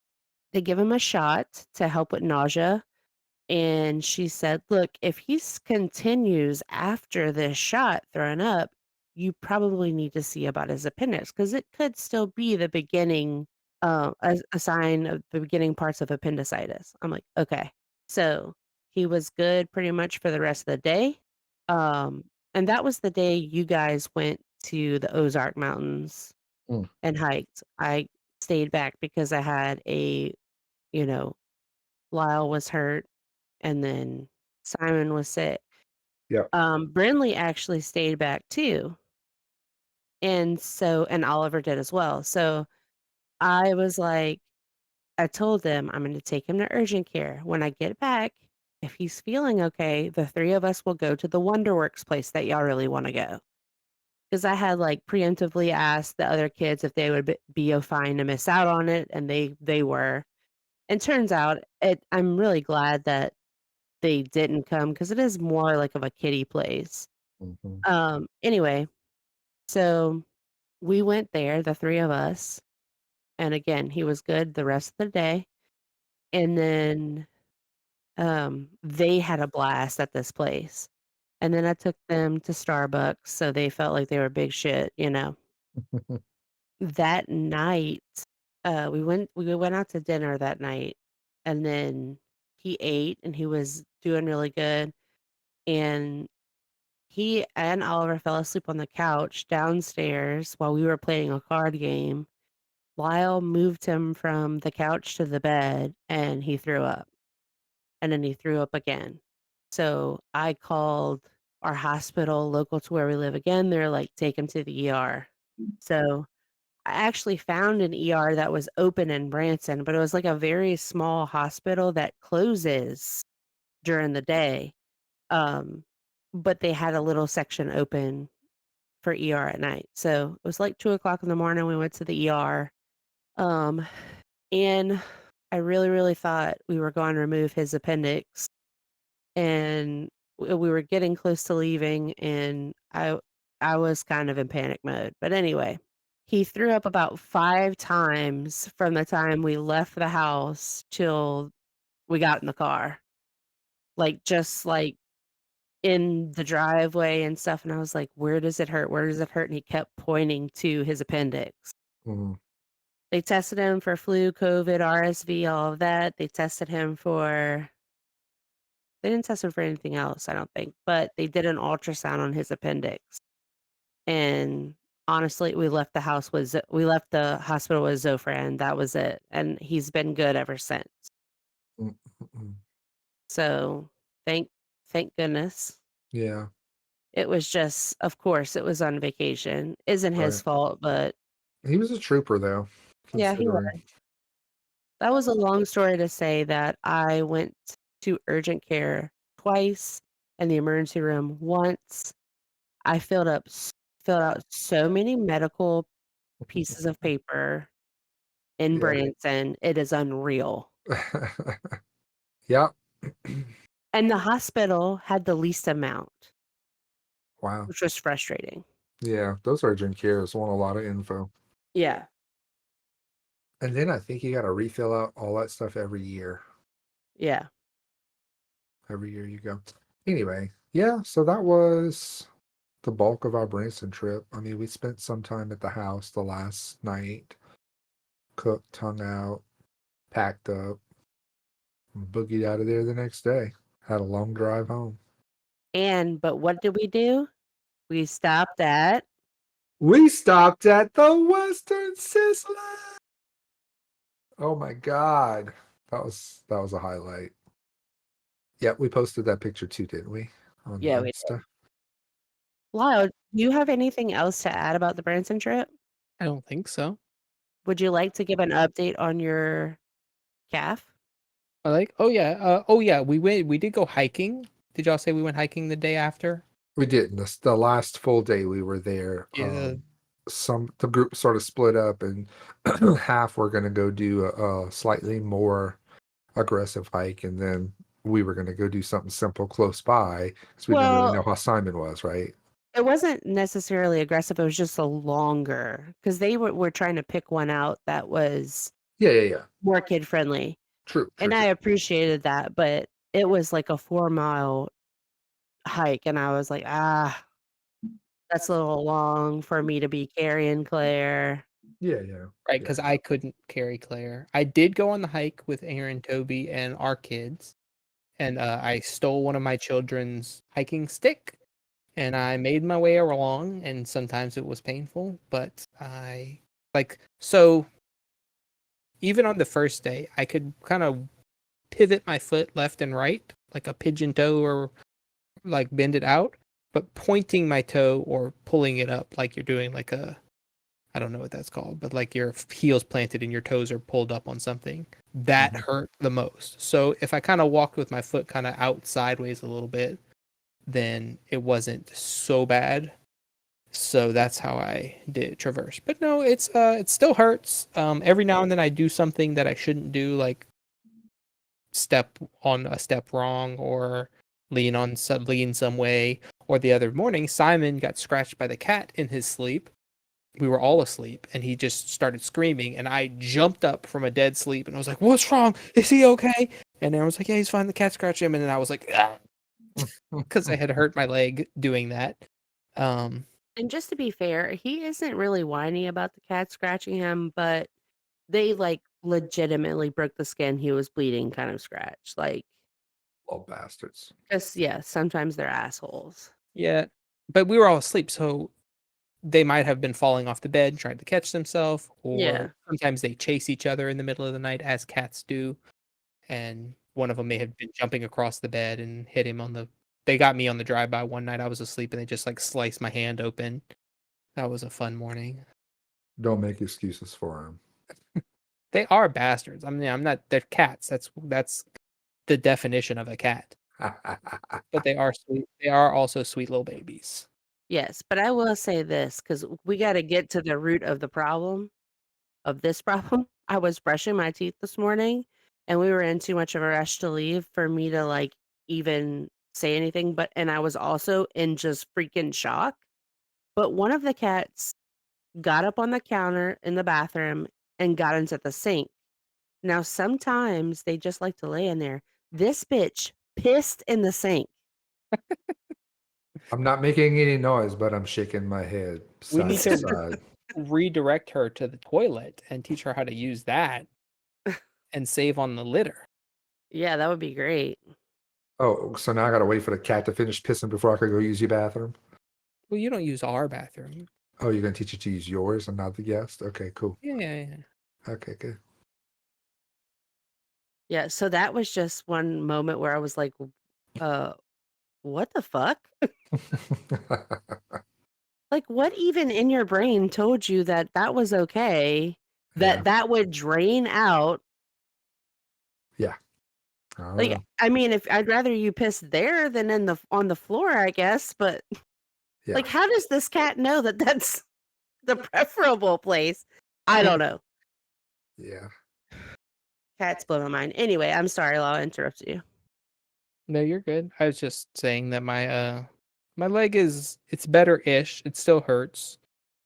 they give him a shot to help with nausea. And she said, "Look, if continues after this shot throwing up, you probably need to see about his appendix because it could still be the beginning, a sign of the beginning parts of appendicitis. I'm like, okay. So he was good pretty much for the rest of the day. Um, and that was the day you guys went to the Ozark Mountains Mm. and hiked. I stayed back because I had you know, Lyle was hurt and then Simon was sick. Yeah. Brinley actually stayed back too. And Oliver did as well. So I was like, I told them I'm going to take him to urgent care. When I get back, if he's feeling okay, the three of us will go to the Wonderworks place that y'all really want to go. Because I had like preemptively asked the other kids if they would be fine to miss out on it, and they were. And turns out, I'm really glad that they didn't come because it is more like of a kiddie place. Mhm. Anyway, so we went there, the three of us, and again, he was good the rest of the day. And then they had a blast at this place. And then I took them to Starbucks, so they felt like they were big shit, you know. That night, we went out to dinner that night, and then he ate and he was doing really good. And he and Oliver fell asleep on the couch downstairs while we were playing a card game. Lyle moved him from the couch to the bed and he threw up. And then he threw up again. So I called our hospital local to where we live again. They're like, take him to the ER. So I actually found an ER that was open in Branson, but it was like a very small hospital that closes during the day. Um, but they had a little section open for ER at night. So it was like 2 o'clock in the morning. We went to the ER. Um, and I really, really thought we were going to remove his appendix. And we were getting close to leaving, and I was kind of in panic mode. But anyway, he threw up about 5 times from the time we left the house till we got in the car. Like, just, like, in the driveway and stuff, and I was like, "Where does it hurt? Where does it hurt?" And he kept pointing to his appendix. Mhm. They tested him for flu, COVID, RSV, all of that. They didn't test him for anything else, I don't think, but they did an ultrasound on his appendix. And honestly, we left the hospital with Zofran, that was it, and he's been good ever since. Mm, mm. So, thank goodness. Yeah. It was just of course, it was on vacation. Isn't his Right. fault, but He was a trooper, though, yeah, he was. considering. That was a long story to say that I went to urgent care twice and the emergency room once. I filled out so many medical pieces of paper in Yeah. Branson, it is unreal. Yeah. And the hospital had the least amount, Wow. which was frustrating. Yeah, those urgent cares want a lot of info. Yeah. And then I think you got to refill out all that stuff every year. Yeah. Every year you go. Anyway, yeah, so that was the bulk of our Branson trip. I mean, we spent some time at the house the last night, cooked, hung out, packed up, and boogied out of there the next day. Had a long drive home. But what did we do? We stopped at We stopped at the Western Sizzler. Oh my God. That was a highlight. Yeah, we posted that picture too, didn't we? On yeah, we did. Insta. Lyle, do you have anything else to add about the Branson trip? I don't think so. Would you like to give an update on your calf? Oh yeah, we did go hiking. Did y'all say we went hiking the day after? We didn't. The last full day we were there. Yeah. The group sort of split up, and half were going to go do a slightly more aggressive hike, and then we were going to go do something simple close by because we didn't really Well, know how Simon was, right? it wasn't necessarily aggressive, it was just a longer because they were trying to pick one out that was Yeah. more kid friendly. True. And I appreciated that, but it was like a 4-mile hike, and I was like, that's a little long for me to be carrying Claire. Yeah. Right, Yeah. because I couldn't carry Claire. I did go on the hike with Aaron, Toby, and our kids, and I stole one of my children's hiking stick, and I made my way along, and sometimes it was painful, but so even on the first day, I could kind of pivot my foot left and right, like a pigeon toe, or like bend it out, but pointing my toe or pulling it up like you're doing like I don't know what that's called, but like your heels planted and your toes are pulled up on something, that hurt the most. So if I kind of walked with my foot kind of out sideways a little bit, then it wasn't so bad. So that's how I did traverse. But no, it still hurts. Every now and then I do something that I shouldn't do, like step on a step wrong or lean some way. Or the other morning, Simon got scratched by the cat in his sleep. We were all asleep, and he just started screaming, and I jumped up from a dead sleep, and I was like, "What's wrong? Is he okay?" And everyone was like, "Yeah, he's fine. The cat scratched him." And then I was like, because I had hurt my leg doing that. And just to be fair, he isn't really whiny about the cat scratching him, but they like legitimately broke the skin. He was bleeding kind of scratch. Like, Little bastards. just, yeah, sometimes they're assholes. Yeah, but we were all asleep, so they might have been falling off the bed trying to catch themselves, or Yeah. sometimes they chase each other in the middle of the night, as cats do. And one of them may have been jumping across the bed and hit him on the. They got me on the drive-by one night. I was asleep, and they just like sliced my hand open. That was a fun morning. Don't make excuses for him. They are bastards. I mean, I'm not. They're cats. That's the definition of a cat. But they are sweet. They are also sweet little babies. Yes, but I will say this because we got to get to the root of the problem, of this problem. I was brushing my teeth this morning and we were in too much of a rush to leave for me to like even say anything. And I was also in just freaking shock. But one of the cats got up on the counter in the bathroom and got into the sink. Now, sometimes they just like to lay in there. This bitch pissed in the sink. I'm not making any noise, but I'm shaking my head We side need to to side. redirect her to the toilet and teach her how to use that and save on the litter. Yeah, that would be great. Oh, so now I gotta wait for the cat to finish pissing before I can go use your bathroom? Well, you don't use our bathroom. Oh, you're gonna teach it to use yours and not the guest? Okay, cool. Yeah. Okay, good. Yeah, so that was just one moment where I was like, what the fuck? Like, what even in your brain told you that that was okay, Yeah. that would drain out? Yeah. I don't Like, know. I mean, if I'd rather you piss there than on the floor, I guess, but Yeah. like, how does this cat know that that's the preferable place? I don't know. Yeah. Cats blow my mind. Anyway, I'm sorry, I'll interrupt you. No, you're good. I was just saying that my leg it's better-ish. It still hurts.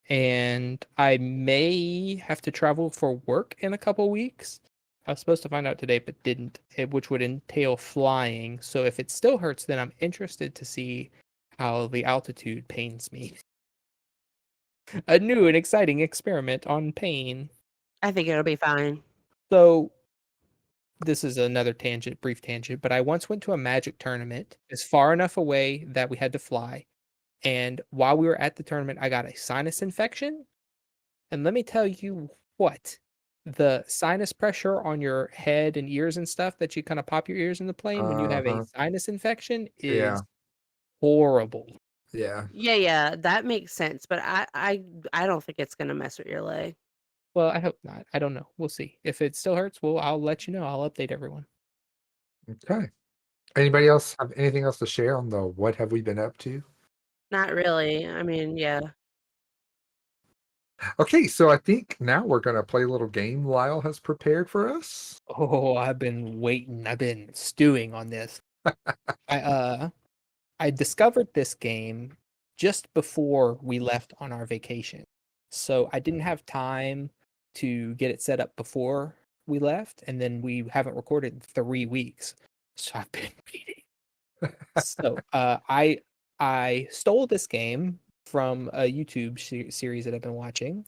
And I may have to travel for work in a couple weeks. I was supposed to find out today, but didn't, which would entail flying. So if it still hurts, then I'm interested to see how the altitude pains me. A new and exciting experiment on pain. I think it'll be fine. So this is another tangent, brief tangent, but I once went to a Magic tournament. It's far enough away that we had to fly. And while we were at the tournament, I got a sinus infection. And let me tell you what, the sinus pressure on your head and ears and stuff that you kind of pop your ears in the plane when you have a Uh-huh. sinus infection Yeah. is horrible. Yeah. Yeah, that makes sense, but I don't think it's gonna mess with your leg. Well, I hope not. I don't know. We'll see. If it still hurts, I'll let you know. I'll update everyone. Okay. Anybody else have anything else to share on the what have we been up to? Not really. I mean, yeah. Okay, so I think now we're gonna play a little game Lyle has prepared for us. Oh, I've been waiting. I've been stewing on this. I discovered this game just before we left on our vacation. So I didn't have time to get it set up before we left, and then we haven't recorded in 3 weeks. So I've been waiting. So I stole this game from a YouTube series that I've been watching.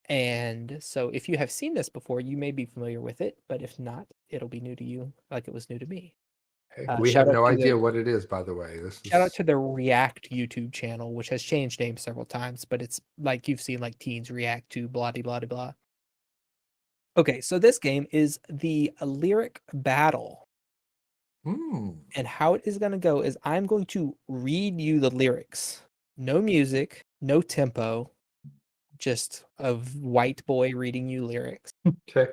And so if you have seen this before, you may be familiar with it, but if not, it'll be new to you like it was new to me. Hey, we Shout have out no to idea what it is, by the way. Shout out to the React YouTube channel, which has changed names several times, but it's like you've seen like teens react to blah blah blah blah. Okay, so this game is the lyric battle. And how it is going to go is I'm going to read you the lyrics. No music, no tempo, just a white boy reading you lyrics. Okay.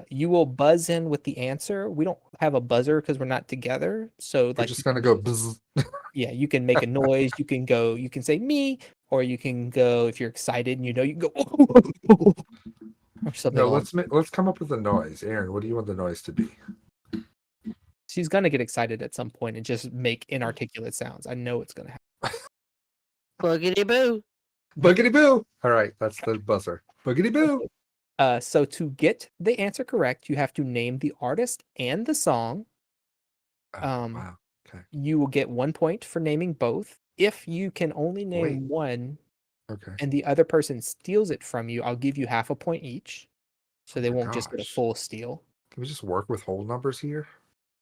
You will buzz in with the answer. We don't have a buzzer because we're not together. So We're like just gonna go bzz. yeah, you can make a noise. You can say me, or you can go if you're excited and you can go or something. No, along. let's come up with a noise. Aaron, what do you want the noise to be? She's gonna get excited at some point and just make inarticulate sounds. I know it's gonna happen. Boogity boo. Boogity boo. All right, that's the buzzer. Boogity boo. So to get the answer correct, you have to name the artist and the song. Oh, wow. Okay. You will get 1 point for naming both. If you can only name one Okay. and the other person steals it from you, I'll give you half a point each. So Oh they my won't just get a gosh. full steal. Can we just work with whole numbers here?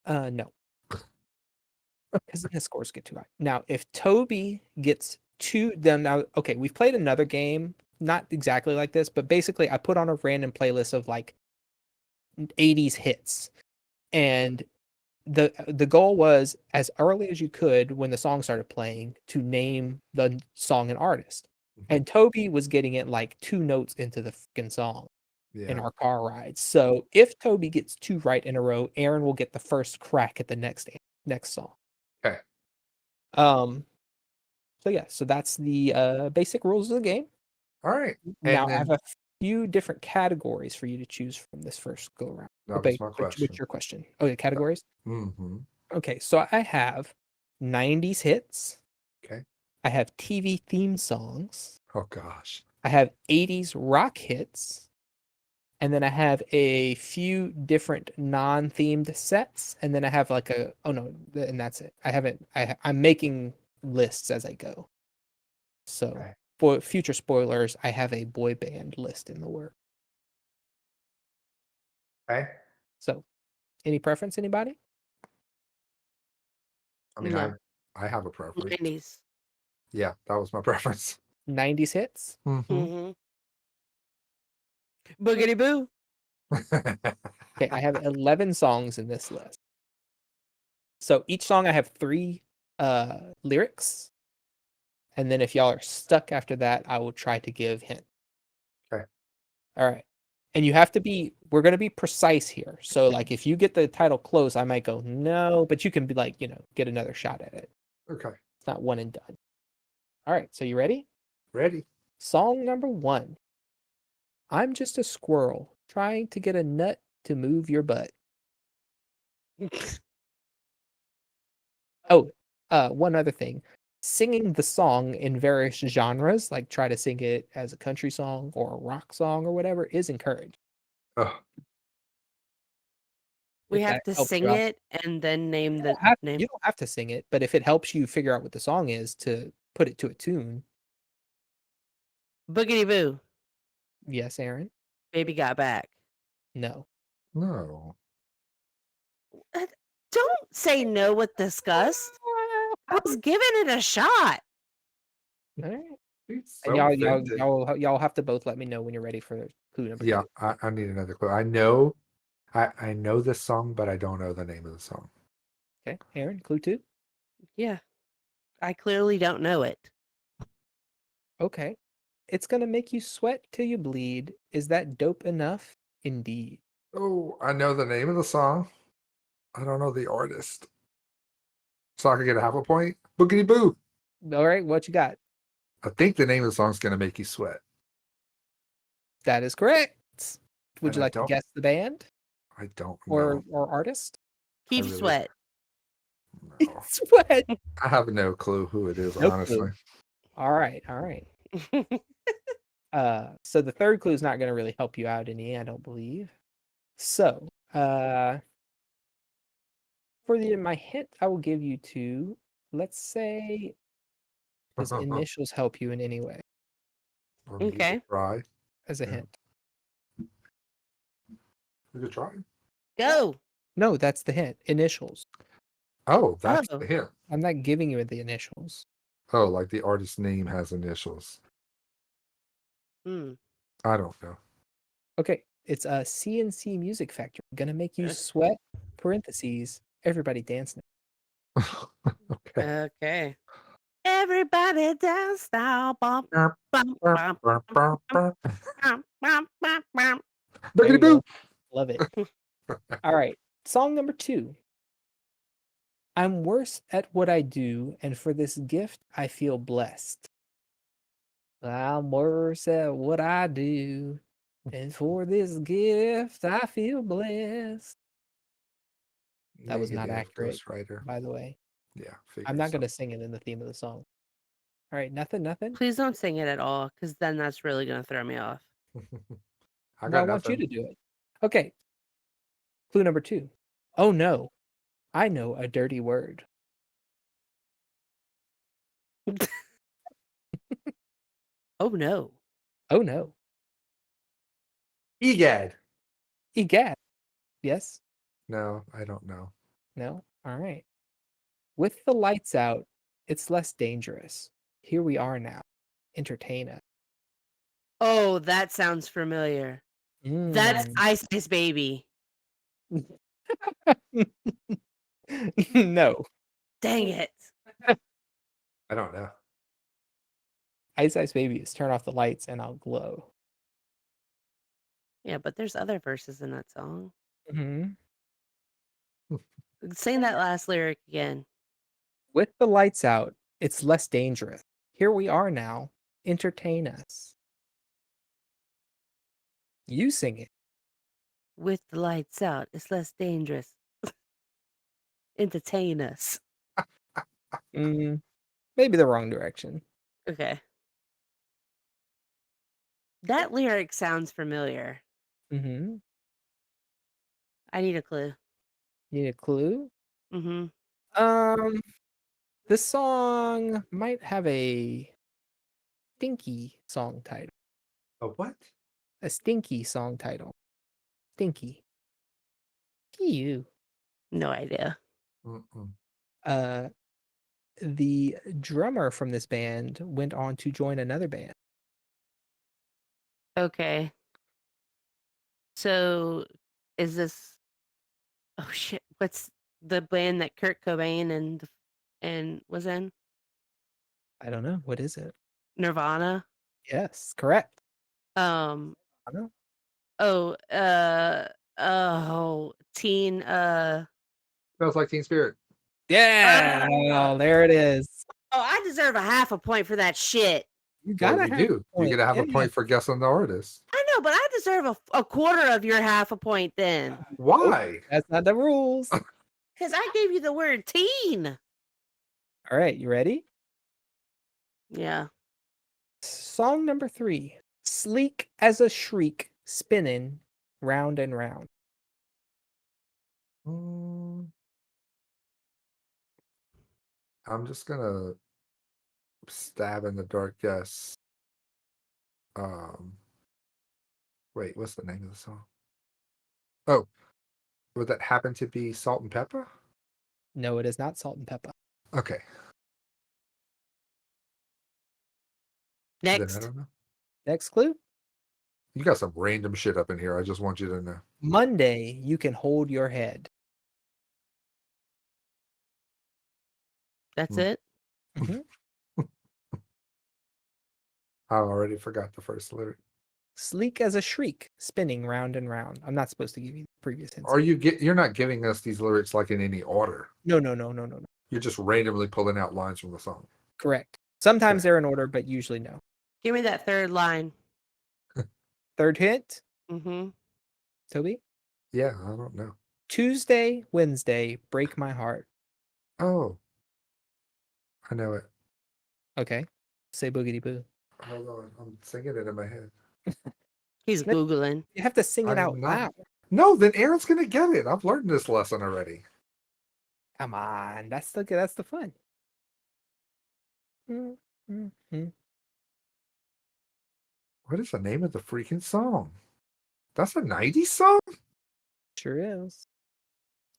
No. Because then the scores get too high. Now, if Toby gets two, then now, okay, we've played another game, not exactly like this, but basically I put on a random playlist of like 80s hits. And the goal was as early as you could when the song started playing to name the song and artist. And Toby was getting it like 2 notes into the freaking song in Yeah. our car ride. So if Toby gets 2 right in a row, Aaron will get the first crack at the next song. Okay. So yeah, so that's the basic rules of the game. All right. Now And I have then a few different categories for you to choose from this first go around. that was my question. What's your question? Oh, yeah, categories. Mm-hmm. Okay, so I have 90s hits. Okay. I have TV theme songs. Oh gosh. I have 80s rock hits. And then I have a few different non-themed sets. And then I have like and that's it. I'm making lists as I go. So Okay. for future spoilers, I have a boy band list in the work. Okay. So any preference, anybody? I mean, No. I have a preference. 90s. Yeah, that was my preference. 90s hits? Mm-hmm. Mm-hmm. Boogity boo. Okay, I have 11 songs in this list. So each song I have 3 lyrics. And then if y'all are stuck after that, I will try to give hint. Okay. All right. And we're going to be precise here. So like if you get the title close, I might go, no, but you can be like, get another shot at it. Okay. It's not one and done. All right. So you ready? Ready? Song number 1. I'm just a squirrel trying to get a nut to move your butt. Oh, one other thing. Singing the song in various genres, like try to sing it as a country song or a rock song or whatever, is encouraged. Oh, We If have that to helps you sing out. it and then name You the don't have, name. you don't have to sing it, but if it helps you figure out what the song is to put it to a tune. Boogity boo. Yes, Aaron? Baby got back. No. no. Don't say no with disgust. I was giving it a shot. All right. He's And so offended. y'all have to both let me know when you're ready for clue number 2. Yeah, I need another clue. I know this song, but I don't know the name of the song. Okay, Aaron, clue 2. Yeah. I clearly don't know it. Okay. It's gonna make you sweat till you bleed. Is that dope enough? Indeed. Oh, I know the name of the song. I don't know the artist. So I can get a half a point? Boogity boo. All right, what you got? I think the name of the song is going to make you sweat. That is correct. Would And you I like to don't- guess the band I don't or know. artist? Keep really- sweat. No. Sweat. I have no clue who it is, No honestly. clue. All right. So the third clue is not going to really help you out any, I don't believe. So, for my hint, I will give you 2. Let's say Does initials help you in any way? Or you could Okay. try. As a Yeah. hint. You could try. Go. No, that's the hint. Initials. Oh, that's Oh. the hint. I'm not giving you the initials. Oh, like the artist's name has initials. Hmm. I don't know. Okay, it's a CNC Music Factory. Gonna make you sweat. Parentheses. Everybody dance now. Okay. Okay. Everybody dance now. Bump, bump, bump, bump, bump, bump, bump, bump. There you Boogity go. boo. Love it. All right. Song number 2. I'm worse at what I do, and for this gift I feel blessed. I'm worse at what I do, and for this gift I feel blessed. That was not Negative, accurate, Ghost Rider. by the way. Yeah, I'm not going gonna sing it in the theme of the song. All right, nothing. Please don't sing it at all, because then that's really going to throw me off. I Well, got I want you nothing. to do it. Okay. Clue number 2. Oh no, I know a dirty word. Oh no. Oh no. Egad. Egad. Yes? No, I don't know. No? All right. With the lights out, it's less dangerous. Here we are now. Entertain us. Oh, that sounds familiar. That's Mm. Ice Ice Baby. No. Dang it. I don't know. Ice Ice Baby is turn off the lights and I'll glow. Yeah, but there's other verses in that song. Mm-hmm. Sing that last lyric again. With the lights out, it's less dangerous. Here we are now. Entertain us. You sing it. With the lights out, it's less dangerous. Entertain us. Mm, maybe the wrong direction. Okay. That lyric sounds familiar. Mm-hmm. I need a clue. Need a clue? Mm-hmm. This song might have a stinky song title. A what? A stinky song title. Stinky. You. No idea. Mm-mm. The drummer from this band went on to join another band. Okay. So is this oh shit, what's the band that Kurt Cobain and was in? I don't know. What is it? Nirvana? Yes, correct. Um I don't know. oh teen Smells like Teen Spirit. Yeah, oh, there it is. oh, I deserve a half a point for that shit. You Well, gotta you have do. a You point. get to have a and point for guessing the artist. I know, but I deserve a quarter of your half a point then. Why? That's not the rules. Because I gave you the word teen. All right, you ready? Yeah. Song number 3. Sleek as a shriek, spinning round and round. Mm, I'm just gonna stab in the dark guess. Um, wait, what's the name of the song? Oh, would that happen to be Salt and Pepper? No, it is not Salt and Pepper. Okay, then I Next. don't know. Next clue. You got some random shit up in here. I just want you to know. Monday, you can hold your head. That's Hmm. it. Mhm. I already forgot the first lyric. Sleek as a shriek, spinning round and round. I'm not supposed to give you the previous hints. You're not giving us these lyrics like in any order. No. You're just randomly pulling out lines from the song. Correct. Sometimes Okay. they're in order, but usually no. Give me that third line. Third hint, Mm-hmm. Toby. Yeah, I don't know. Tuesday, Wednesday, break my heart. Oh, I know it. Okay. Say boogity boo. Hold on, I'm singing it in my head. He's No. Googling. You have to sing it I'm out not. loud. No, then Aaron's gonna get it. I've learned this lesson already. Come on. That's the fun. Mhm. What is the name of the freaking song? That's a 90s song? Sure is.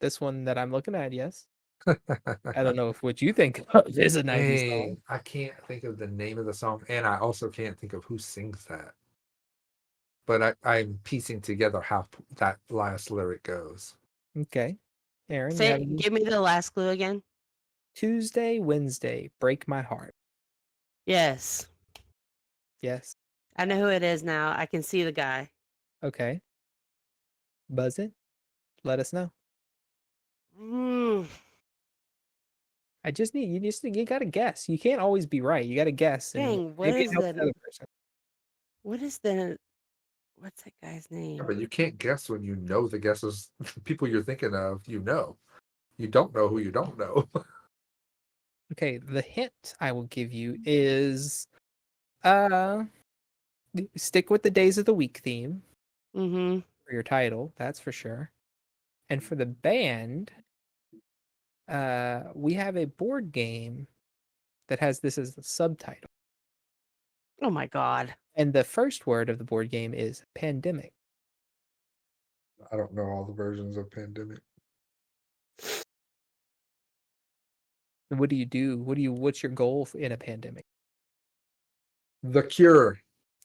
This one that I'm looking at, yes. I don't know if what you think of is a 90s song. Dang, I can't think of the name of the song, and I also can't think of who sings that. But I'm piecing together how that last lyric goes. Okay. Aaron, you Say, have any? give me the last clue again. Tuesday, Wednesday, break my heart. Yes, Yes. I know who it is now. I can see the guy. Okay. Buzz it. Let us know. Mm, I just need you gotta guess. You can't always be right. You gotta guess and dang, maybe it helps the other person. what's that guy's Yeah, name? but you can't guess when you know the guesses, people you're thinking of, you know. You don't know who you don't know. Okay, the hint I will give you is uh stick with the days of the week theme Mm-hmm. for your title, that's for sure. And for the band, we have a board game that has this as the subtitle. Oh my God. And the first word of the board game is pandemic. I don't know all the versions of Pandemic. What do you do? What's your goal in a pandemic? The Cure.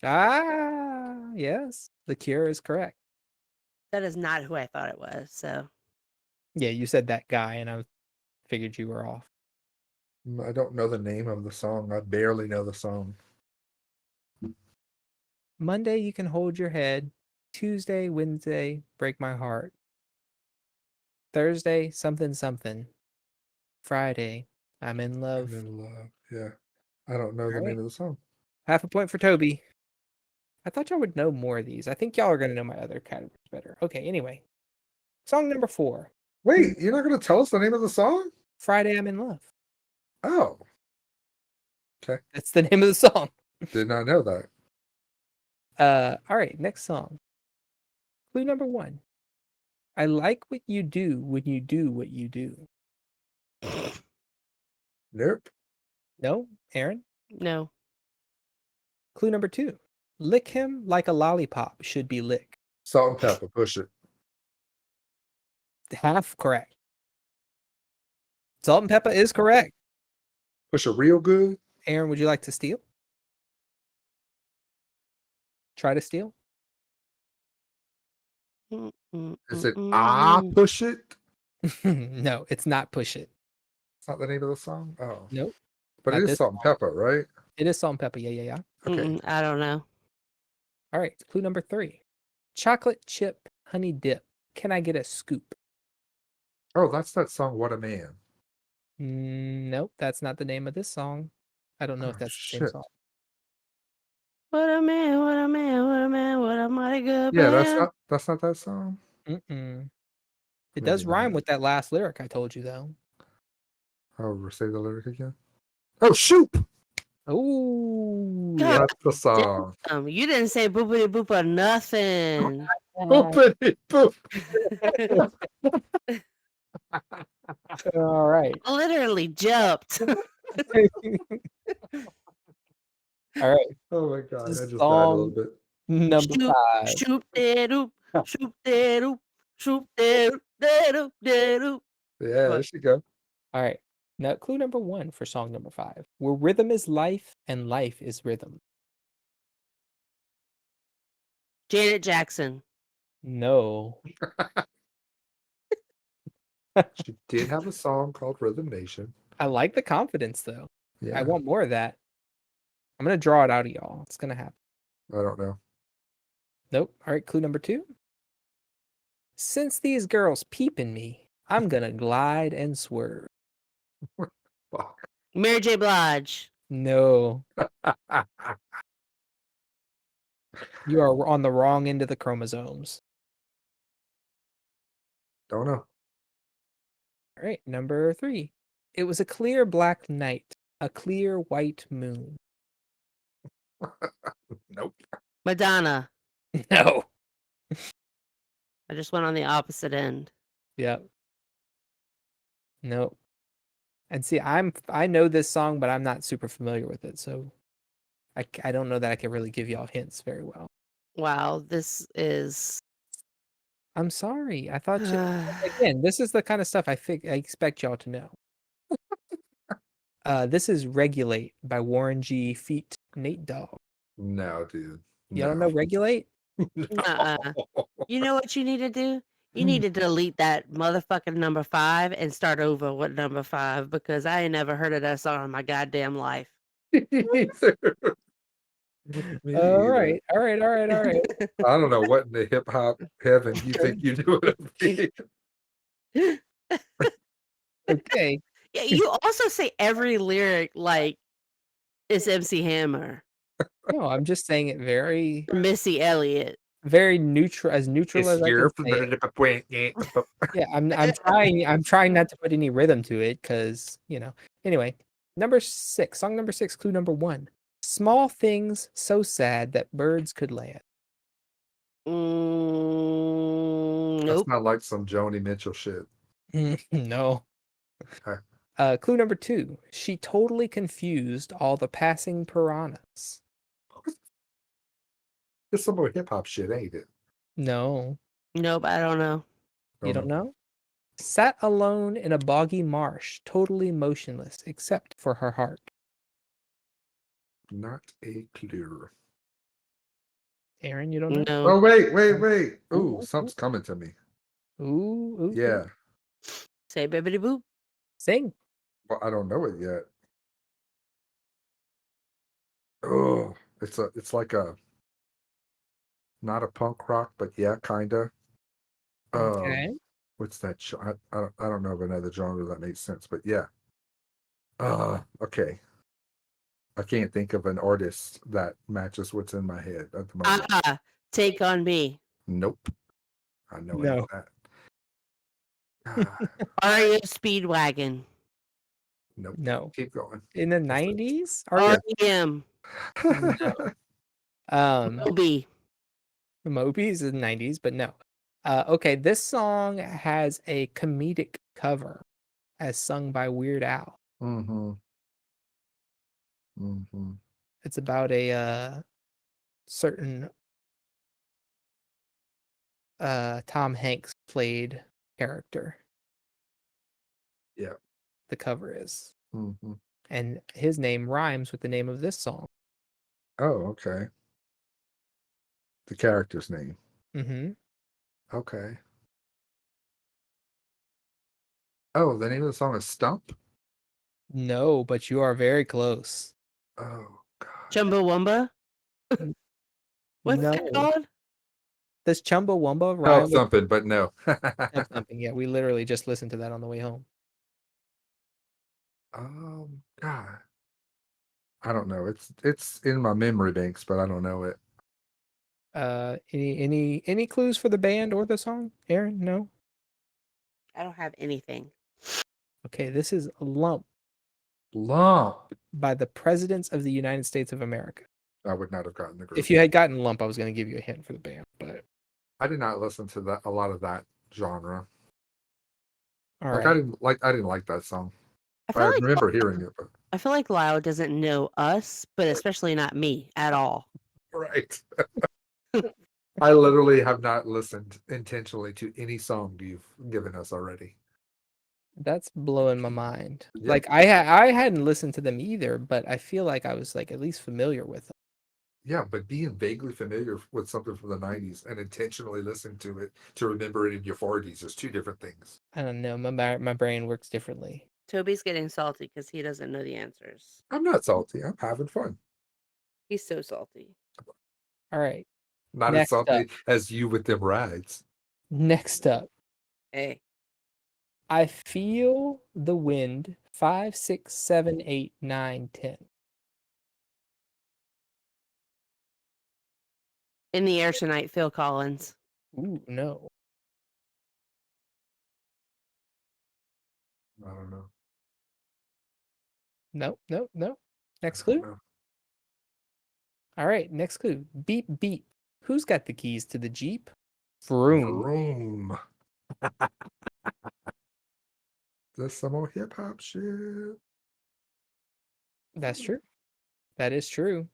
Ah, yes. The Cure is correct. That is not who I thought it was. So Yeah, you said that guy and I figured you were off. I don't know the name of the song. I barely know the song. Monday you can hold your head. Tuesday, Wednesday, break my heart. Thursday, something something. Friday, I'm in I'm love. in love. Yeah. I don't know the All right. name of the song. Half a point for Toby. I thought y'all would know more of these. I think y'all are gonna know my other categories better. Okay, anyway. Song number 4. Wait, you're not going to tell us the name of the song? Friday, I'm in love. Oh, okay. That's the name of the song. Did not know that. All right, next song. Clue number 1. I like what you do when you do what you do. Nope. No, Aaron? no. Clue number 2. Lick him like a lollipop should be licked. Salt and Pepper. Push it. Half correct. Salt and pepper is correct. Push it real good. Aaron, would you like to steal? Try to steal? Is it I Mm-mm-mm-mm. Push It? No, it's not push it. It's not the name of the song? Oh. Nope. But Not it is this Salt and song. Pepper, right? It is salt and pepper. Yeah. Okay. I don't know. All right. Clue number 3. Chocolate chip honey dip. Can I get a scoop? Oh, that's that song, What a Man. Nope, that's not the name of this song. I don't know if Oh, that's the same shit. song. What a man, what a man, what a man, what a mighty good Yeah, man. that's not that song. Mm-mm. It Maybe does rhyme not. with that last lyric I told you, though. Oh, say the lyric again. Oh, shoot! Oh, God yeah. That's the song. damn, you didn't say boopity boop or nothing. Boopity boop. All right. I literally jumped. All right. Oh my god, This I is just died a little song bit. number Shoot, 5. shoot, that oop, shoot, that oop, shoot, that oop, that oop, that oop. Yeah, there What? she go. All right. Now, clue number 1 for song number 5. Where rhythm is life and life is rhythm. Janet Jackson. No. She did have a song called Rhythm Nation. I like the confidence, though. Yeah, I want more of that. I'm going to draw it out of y'all. It's going to happen. I don't know. Nope. All right. Clue number 2. Since these girls peeping me, I'm going to glide and swerve. Fuck. Mary J. Blige. No. You are on the wrong end of the chromosomes. Don't know. All right. Number 3. It was a clear black night, a clear white moon. Nope. Madonna. No. I just went on the opposite end. Yep. Nope. And see, I know this song, but I'm not super familiar with it, so I don't know that I can really give y'all hints very well. Wow, this is. I'm sorry. I thought again, this is the kind of stuff I expect y'all to know. This is "Regulate" by Warren G. Feat. Nate Dogg. No, dude. Y'all don't No. know "Regulate"? Uh-uh. You know what you need to do? You need to delete that motherfucking number 5 and start over with number 5 because I ain't never heard of that song in my goddamn life. Me either. Me All either. right. I don't know what in the hip hop heaven you think you do it. Okay. Yeah, you also say every lyric like it's MC Hammer No, I'm just saying it very, or Missy Elliott. very neutral as It's I can your say it. Yeah, I'm trying not to put any rhythm to it because, Anyway, song number 6, clue number 1. Small things so sad that birds could land. That's Nope. not like some Joni Mitchell shit. No. Okay. Clue number 2. She totally confused all the passing piranhas. It's some more hip hop shit, ain't it? No. Nope, I don't know. You don't know? Sat alone in a boggy marsh, totally motionless, except for her heart. Not a clue. Aaron, you don't know? No. Oh, wait. Ooh, Ooh. something's coming to me. Ooh. Yeah. Say bibbidi boop. Sing. Well, I don't know it yet. Oh, it's like a not a punk rock, but yeah, kinda. Okay. What's that? I don't know of another genre that makes sense, but yeah. Okay. I can't think of an artist that matches what's in my head at the moment. Take on me. Nope. I know it No. ain't that. Ah, REO Speedwagon. nope. No. Keep going. In the 90s? REM. No. Moby. Moby's in the 90s, but no. Okay, this song has a comedic cover as sung by Weird Al. Mm-hmm. Mm-hmm. It's about a certain Tom Hanks played character. Yeah. The cover is. Mm-hmm. And his name rhymes with the name of this song. Oh, okay. The character's name. Mm-hmm. Okay. Oh, the name of the song is Stump? No, but you are very close. Oh, God. Chumbawamba. What's that No. called? Does Chumbawamba Oh, rhyme with something, but no. Tub Thumping? Yeah, we literally just listened to that on the way home. God. I don't know. It's in my memory banks, but I don't know it. Any clues for the band or the song, Aaron? No? I don't have anything. Okay, this is Lump Lump. by the Presidents of the United States of America. I would not have gotten the group. If you had gotten Lump, I was going to give you a hint for the band, but I did not listen to a lot of that genre. all Like right. I didn't like that song. I I feel like remember hearing it, but I feel like Lyle doesn't know us, but especially not me at all. right. I literally have not listened intentionally to any song you've given us already. That's blowing my mind. Yeah. Like I hadn't listened to them either, but I feel like I was like at least familiar with them. Yeah, but being vaguely familiar with something from the 90s and intentionally listening to it to remember it in your 40s is two different things. I don't know. My brain works differently. Toby's getting salty because he doesn't know the answers. I'm not salty. I'm having fun. He's so salty. All right. Not as Next salty up. as you with them rides. Next up. Hey. I feel the wind 5, 6, 7, 8, 9, 10. In the air tonight, Phil Collins. Ooh, no. I don't know. No. Next I don't clue. know. All right, next clue. Beep beep. Who's got the keys to the Jeep? Vroom. Vroom. to some more hip hop shit. That's true. That is true.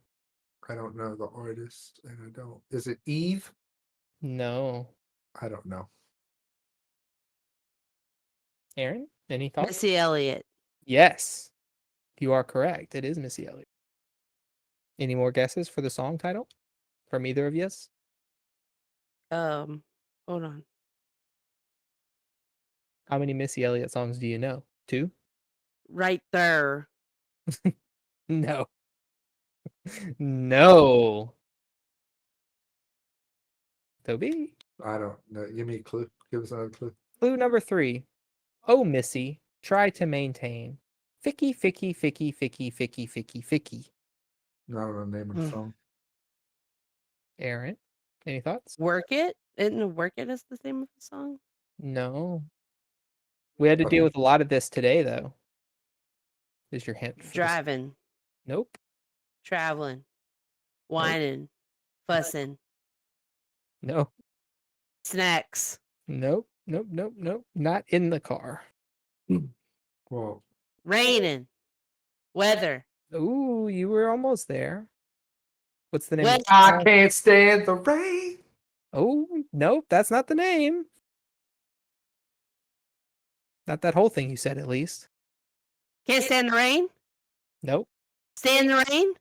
I don't know the artist, and I don't. Is it Eve? No. I don't know. Aaron, any thoughts? Missy Elliott. Yes. You are correct. It is Missy Elliott. Any more guesses for the song title from either of you? Hold on. How many Missy Elliott songs do you know? 2? Right there. No. No. Toby? I don't know. Give me a clue. Give us another clue. Clue number 3. Oh, Missy, try to maintain. Ficky, ficky, ficky, ficky, ficky, ficky, ficky. Not the name of the song. Aaron, any thoughts? Work It? Isn't Work It is the name of the song? No. We had to deal with a lot of this today, though. Is your hint for this? Driving, Nope. traveling, whining, fussing, No. snacks, Nope. Nope. Nope. Nope. Not in the car. Well, raining, weather. Ooh, you were almost there. What's the name? Well, of the I song? can't stand the rain. Oh, nope, that's not the name. Not that whole thing you said, at least. Can't stand the rain? Nope. Stay in the rain?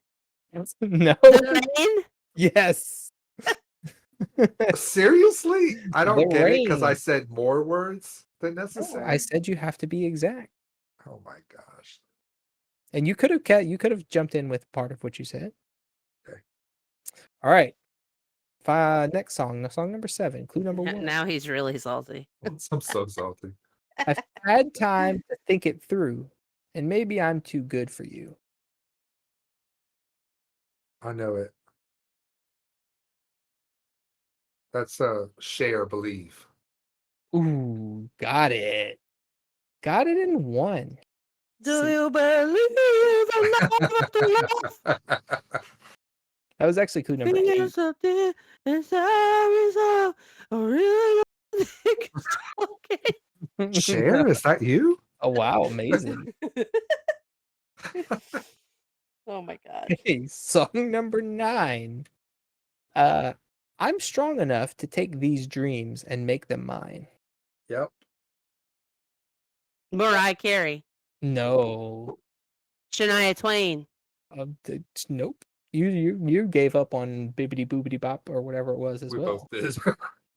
No. The rain? Yes. Seriously? I don't The get it because I rain. said more words than No, necessary. I said you have to be exact. Oh my gosh. And you could have jumped in with part of what you said. Okay. All right. Next song, song number 7, clue number 1. Now he's really salty. I'm so salty. I've had time to think it through, and maybe I'm too good for you. I know it. That's Share Believe. Ooh, got it. Got it in 1. Do See, you believe the love of the love? that was actually clue number 8. Feels something inside me, so I really don't think it's okay. Share? Is that you? Oh, wow, amazing. Oh my god. Okay, song number 9. I'm strong enough to take these dreams and make them mine. Yep. Mariah Carey. No. Shania Twain. Nope. You gave up on Bibbidi Boobidi Bop or whatever it was as We well. both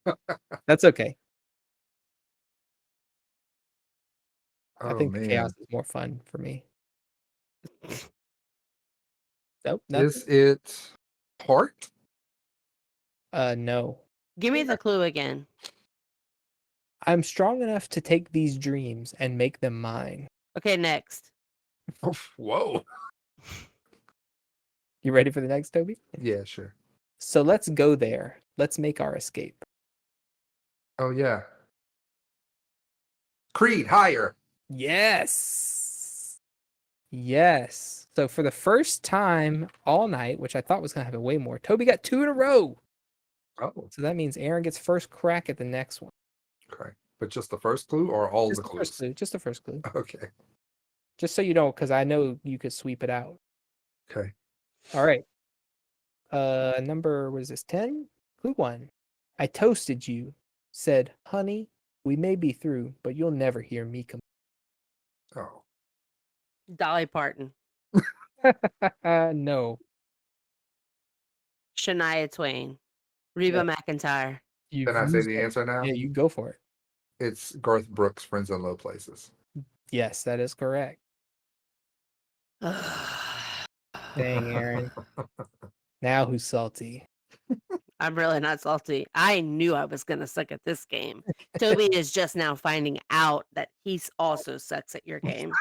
did. That's okay. I Oh think the chaos man. is more fun for me. Nope, Is nothing. it Heart? No. Give me the clue again. I'm strong enough to take these dreams and make them mine. Okay, next. Oh, whoa. You ready for the next, Toby? Yeah, sure. So let's go there. Let's make our escape. Oh yeah. Creed, Higher. Yes. Yes. So for the first time all night, which I thought was going to happen way more, Toby got 2 in a row. Oh, So that means Aaron gets first crack at the next one. okay. But just the first clue or all Just the the first clues? clue. Just the first clue. Okay. Just so you know, because I know you could sweep it out. Okay. All right. Number, what is this, 10? Clue 1. I toasted you, said, honey, we may be through, but you'll never hear me come. Oh. Dolly Parton. No. Shania Twain. Reba No. McEntire. You've Can I say used the it. answer now? Yeah, you go for it. It's Garth Brooks, Friends in Low Places. Yes, that is correct. Dang, Aaron. Now who's salty? I'm really not salty. I knew I was going to suck at this game. Toby is just now finding out that he also sucks at your game.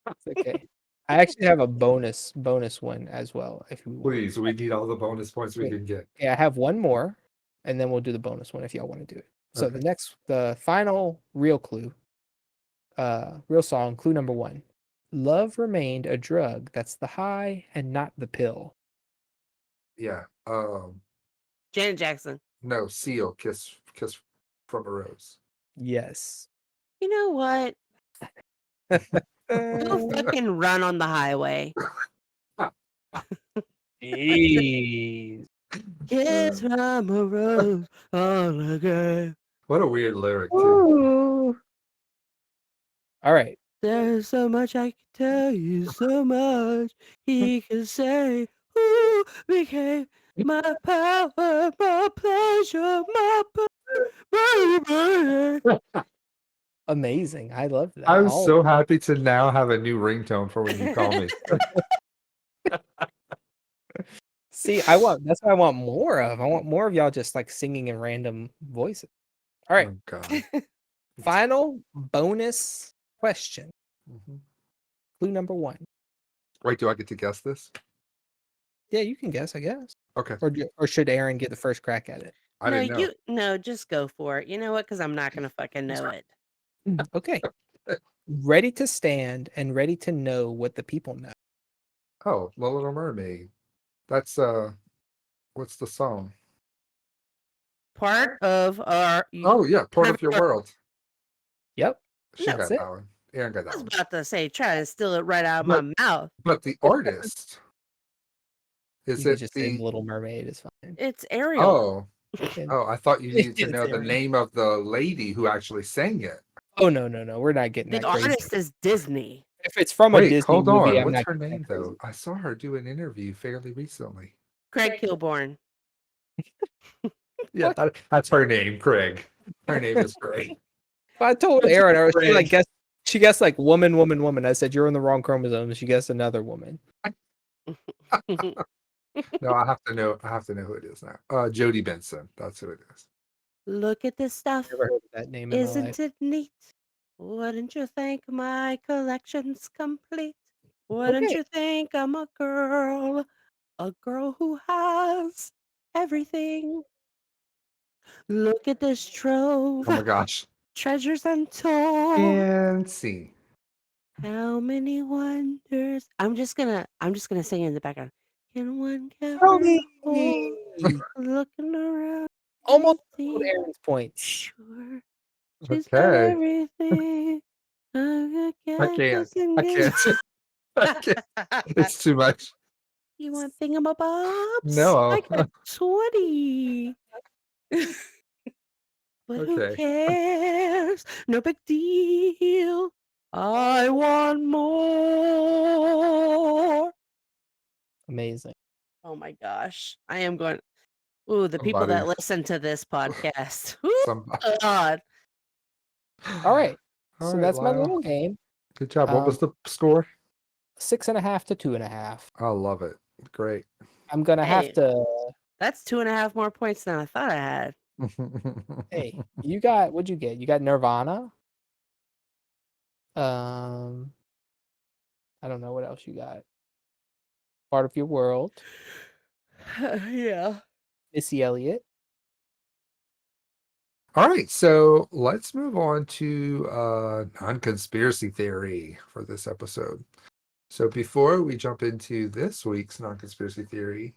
It's okay. I actually have a bonus one as well. If you want. Please, we need all the bonus points we can get. Yeah, I have one more, and then we'll do the bonus one if y'all want to do it. So Okay. the final real clue, real song, clue number 1. Love remained a drug that's the high and not the pill. Yeah. Janet Jackson. No, Seal, Kiss from a Rose. Yes. You know what? Go fucking run on the highway. Jeez. Kiss from a rose on a girl. What a weird lyric, too. Ooh. All right. There's so much I can tell you, so much he can say. Who became my power, my pleasure, my baby. Amazing. I love that. I'm All so happy to now have a new ringtone for when you call me. See, that's what I want more of. I want more of y'all just like singing in random voices. All right. Oh, God. Final bonus question. Mhm. Clue number 1. Wait, do I get to guess this? Yeah, you can guess, I guess. Okay. Or should Aaron get the first crack at it? I didn't know. Just go for it. You know what? Because I'm not gonna fucking know it. Okay. Ready to stand and ready to know what the people know. Oh, The Little Mermaid. That's, what's the song? Part of our. Oh, yeah, Part of Your Remember- World. Yep. She No. got That's that one. Aaron got I that was one. about to say, try to steal it right out of my mouth. But the artist, You is could it just say the... Little Mermaid is fine. It's Ariel. Oh, I thought you needed to It's know the Ariel. name of the lady who actually sang it. Oh no, we're not getting The that crazy. artist is Disney. If it's from a Wait, Disney hold movie, on. I'm What's not her getting name, that crazy. though? I saw her do an interview fairly recently. Craig Kilborn. Yeah, that's her name, Craig. Her name is Craig. I told Aaron, she Craig. like guessed like woman. I said you're on the wrong chromosome. She guessed another woman. No, I have to know. I have to know who it is now. Jodie Benson. That's who it is. Look at this stuff. Never heard of that name in my life. Isn't it neat? Wouldn't you think my collection's complete? Wouldn't Okay. you think I'm a girl who has everything? Look at this trove, Oh my gosh. treasures untold. And scene. How many wonders? I'm just gonna sing in the background. Can one Tell cover me. hold? Looking around, Almost see, told Aaron's points. sure, she's got Okay. everything. I can't. I can't. I can't. It's too much. You want thingamabobs? No. I got 20. But who Okay. cares? No big deal. I want more. Amazing. Oh my gosh. I am going. Ooh, the people Somebody. that listen to this podcast. Ooh, Somebody. God. All right. All So right, that's my Lyle. little game. Good job. What was the score? 6.5 to 2.5. I love it. Great. I'm gonna Hey. have to. That's 2.5 more points than I thought I had. Hey, what'd you get? You got Nirvana. I don't know what else you got. Part of Your World. Yeah. Missy Elliott. All right, so let's move on to non-conspiracy theory for this episode. So before we jump into this week's non-conspiracy theory,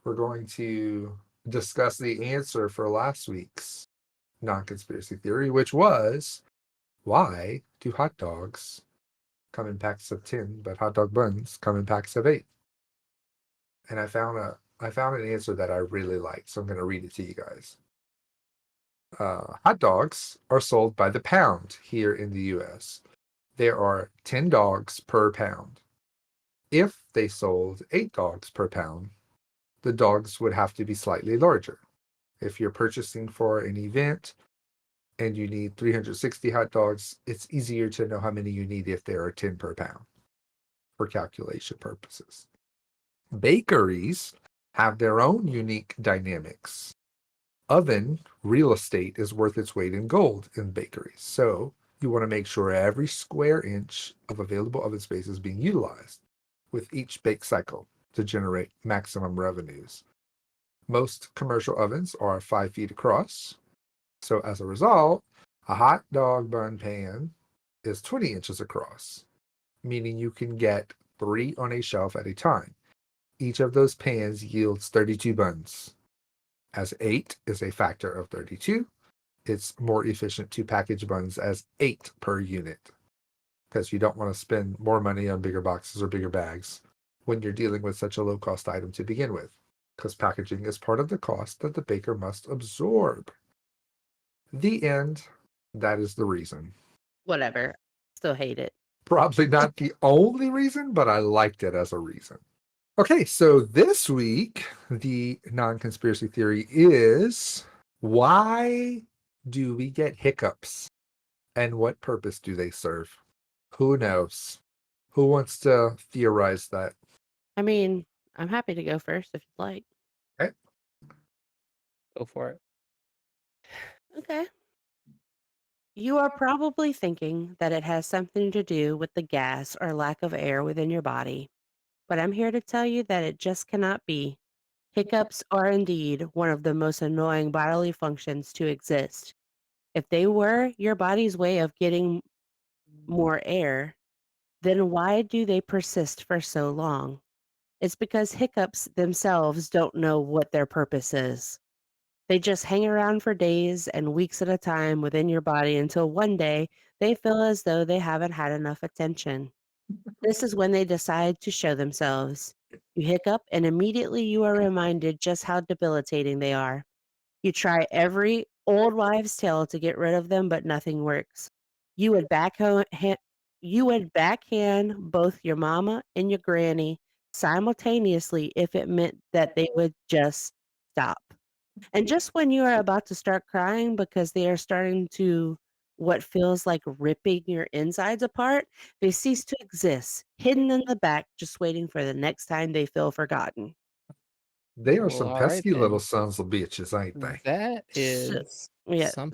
we're going to discuss the answer for last week's non-conspiracy theory, which was, why do hot dogs come in packs of 10, but hot dog buns come in packs of 8? And I found an answer that I really liked, so I'm going to read it to you guys. Hot dogs are sold by the pound here in the US. There are 10 dogs per pound. If they sold 8 dogs per pound, the dogs would have to be slightly larger. If you're purchasing for an event and you need 360 hot dogs, it's easier to know how many you need if there are 10 per pound for calculation purposes. Bakeries have their own unique dynamics. Oven real estate is worth its weight in gold in bakeries. So you want to make sure every square inch of available oven space is being utilized with each bake cycle to generate maximum revenues. Most commercial ovens are 5 feet across. So as a result, a hot dog bun pan is 20 inches across, meaning you can get 3 on a shelf at a time. Each of those pans yields 32 buns. As 8 is a factor of 32, it's more efficient to package buns as 8 per unit. because you don't want to spend more money on bigger boxes or bigger bags when you're dealing with such a low cost item to begin with, because packaging is part of the cost that the baker must absorb. The end. That is the reason. Whatever. Still hate it. Probably not the only reason, but I liked it as a reason. Okay, so this week, the non-conspiracy theory is, why do we get hiccups? And what purpose do they serve? Who knows? Who wants to theorize that? I mean, I'm happy to go first if you'd like. Okay. Go for it. Okay. You are probably thinking that it has something to do with the gas or lack of air within your body, but I'm here to tell you that it just cannot be. Hiccups are indeed one of the most annoying bodily functions to exist. If they were your body's way of getting more air, then why do they persist for so long? It's because hiccups themselves don't know what their purpose is. They just hang around for days and weeks at a time within your body until one day they feel as though they haven't had enough attention. This is when they decide to show themselves. You hiccup, and immediately you are reminded just how debilitating they are. You try every old wives' tale to get rid of them, but nothing works. You would you would backhand both your mama and your granny simultaneously if it meant that they would just stop. And just when you are about to start crying because they are starting to what feels like ripping your insides apart, they cease to exist, hidden in the back, just waiting for the next time they feel forgotten. They are Well, some all right pesky little then. sons of bitches, ain't they? That So, is yeah. some.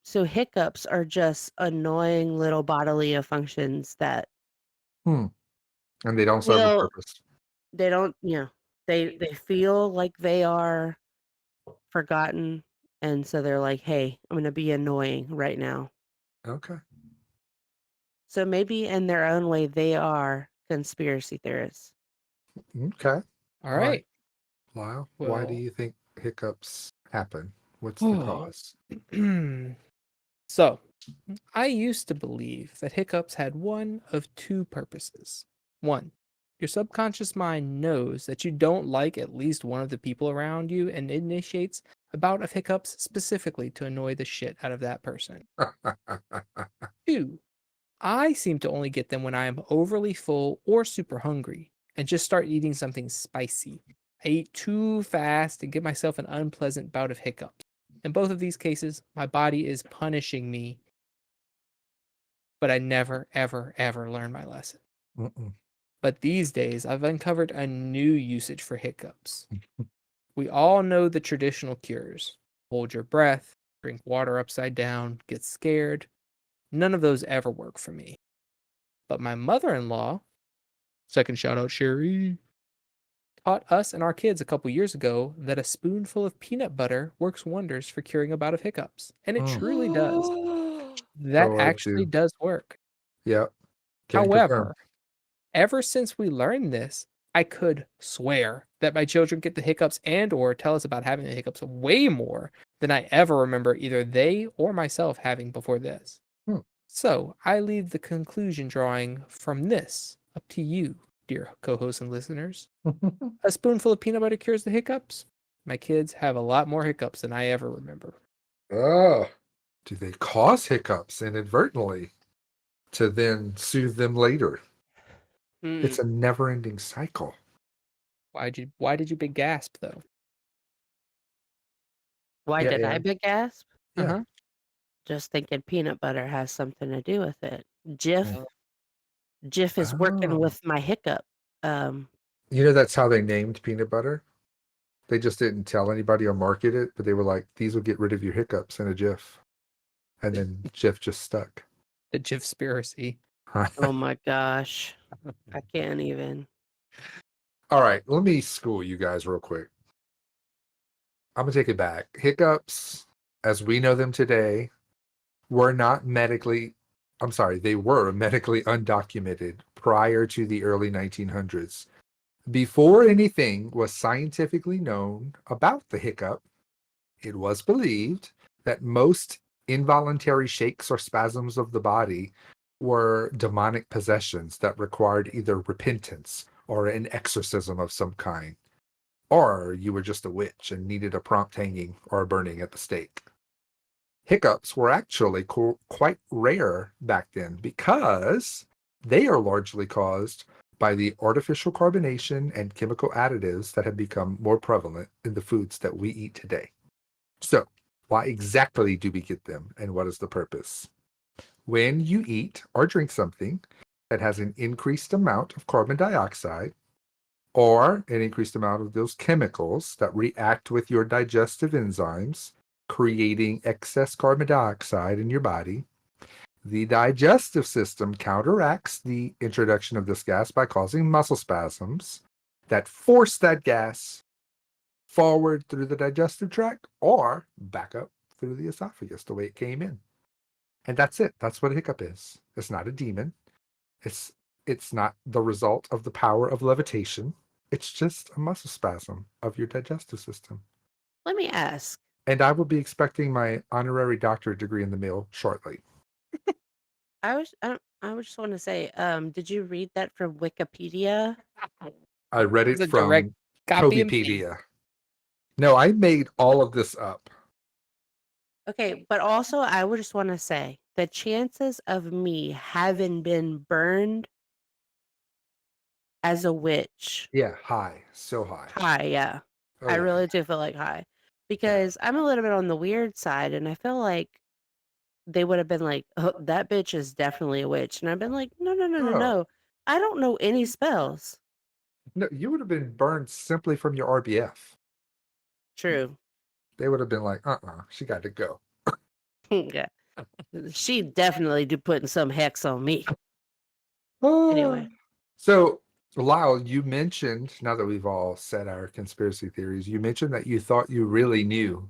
So hiccups are just annoying little bodily functions that Hmm. And they don't serve a feel purpose. they don't, they feel like they are forgotten, and so they're like, "Hey, I'm gonna be annoying right now." Okay. So maybe in their own way, they are conspiracy theorists. Okay. All All right. right. Lyle, why do Well, you think hiccups happen? What's the cause? so I used to believe that hiccups had one of two purposes. One, your subconscious mind knows that you don't like at least one of the people around you and initiates a bout of hiccups specifically to annoy the shit out of that person. Two, I seem to only get them when I am overly full or super hungry and just start eating something spicy. I eat too fast and give myself an unpleasant bout of hiccups. In both of these cases, my body is punishing me, but I never, ever, ever learn my lesson. Mm-mm. But these days, I've uncovered a new usage for hiccups. We all know the traditional cures: hold your breath, drink water upside down, get scared. None of those ever work for me. But my mother in law, second shout out Sherry, taught us and our kids a couple years ago that a spoonful of peanut butter works wonders for curing a bout of hiccups. And it Mm. truly does. That So actually too. does work. Yep. Can confirm. However, ever since we learned this, I could swear that my children get the hiccups and or tell us about having the hiccups way more than I ever remember either they or myself having before this. Hmm. So I leave the conclusion drawing from this up to you, dear co-hosts and listeners. A spoonful of peanut butter cures the hiccups. My kids have a lot more hiccups than I ever remember. Oh, do they cause hiccups inadvertently to then soothe them later? It's a never-ending cycle. Why did you big gasp though? Why Yeah, did I and big gasp? yeah. Uh-huh. Just thinking peanut butter has something to do with it. Jif Mm. Jif is working Oh. with my hiccup. Um, You know, that's how they named peanut butter. They just didn't tell anybody or market it, but they were like, these will get rid of your hiccups in a jiff. And then Jif just stuck. The Jifspiracy. oh my gosh. I can't even. All right, let me school you guys real quick. I'm going to take it back. Hiccups, as we know them today, were not medically, I'm sorry, they were medically undocumented prior to the early 1900s. Before anything was scientifically known about the hiccup, it was believed that most involuntary shakes or spasms of the body were demonic possessions that required either repentance or an exorcism of some kind, or you were just a witch and needed a prompt hanging or a burning at the stake. Hiccups were actually quite rare back then because they are largely caused by the artificial carbonation and chemical additives that have become more prevalent in the foods that we eat today. So, why exactly do we get them, and what is the purpose? When you eat or drink something that has an increased amount of carbon dioxide or an increased amount of those chemicals that react with your digestive enzymes, creating excess carbon dioxide in your body, the digestive system counteracts the introduction of this gas by causing muscle spasms that force that gas forward through the digestive tract or back up through the esophagus the way it came in. And that's it. That's what a hiccup is. It's not a demon. It's not the result of the power of levitation. It's just a muscle spasm of your digestive system. Let me ask. And I will be expecting my honorary doctorate degree in the mail shortly. I would just want to say, did you read that from Wikipedia? I read It's it a direct from copy and paste. Tobypedia. No, I made all of this up. Okay, but also I would just want to say the chances of me having been burned as a witch, Yeah, high. So high. high, yeah. Oh, I yeah. really do feel like high because I'm a little bit on the weird side, and I feel like they would have been like, oh, that bitch is definitely a witch. And I've been like, no, no, no, no, Oh, no. I don't know any spells. no, you would have been burned simply from your RBF. True. They would have been like, she got to go. Yeah. She definitely did putting some hex on me. Ah. Anyway. So, Lyle, you mentioned, now that we've all said our conspiracy theories, you mentioned that you thought you really knew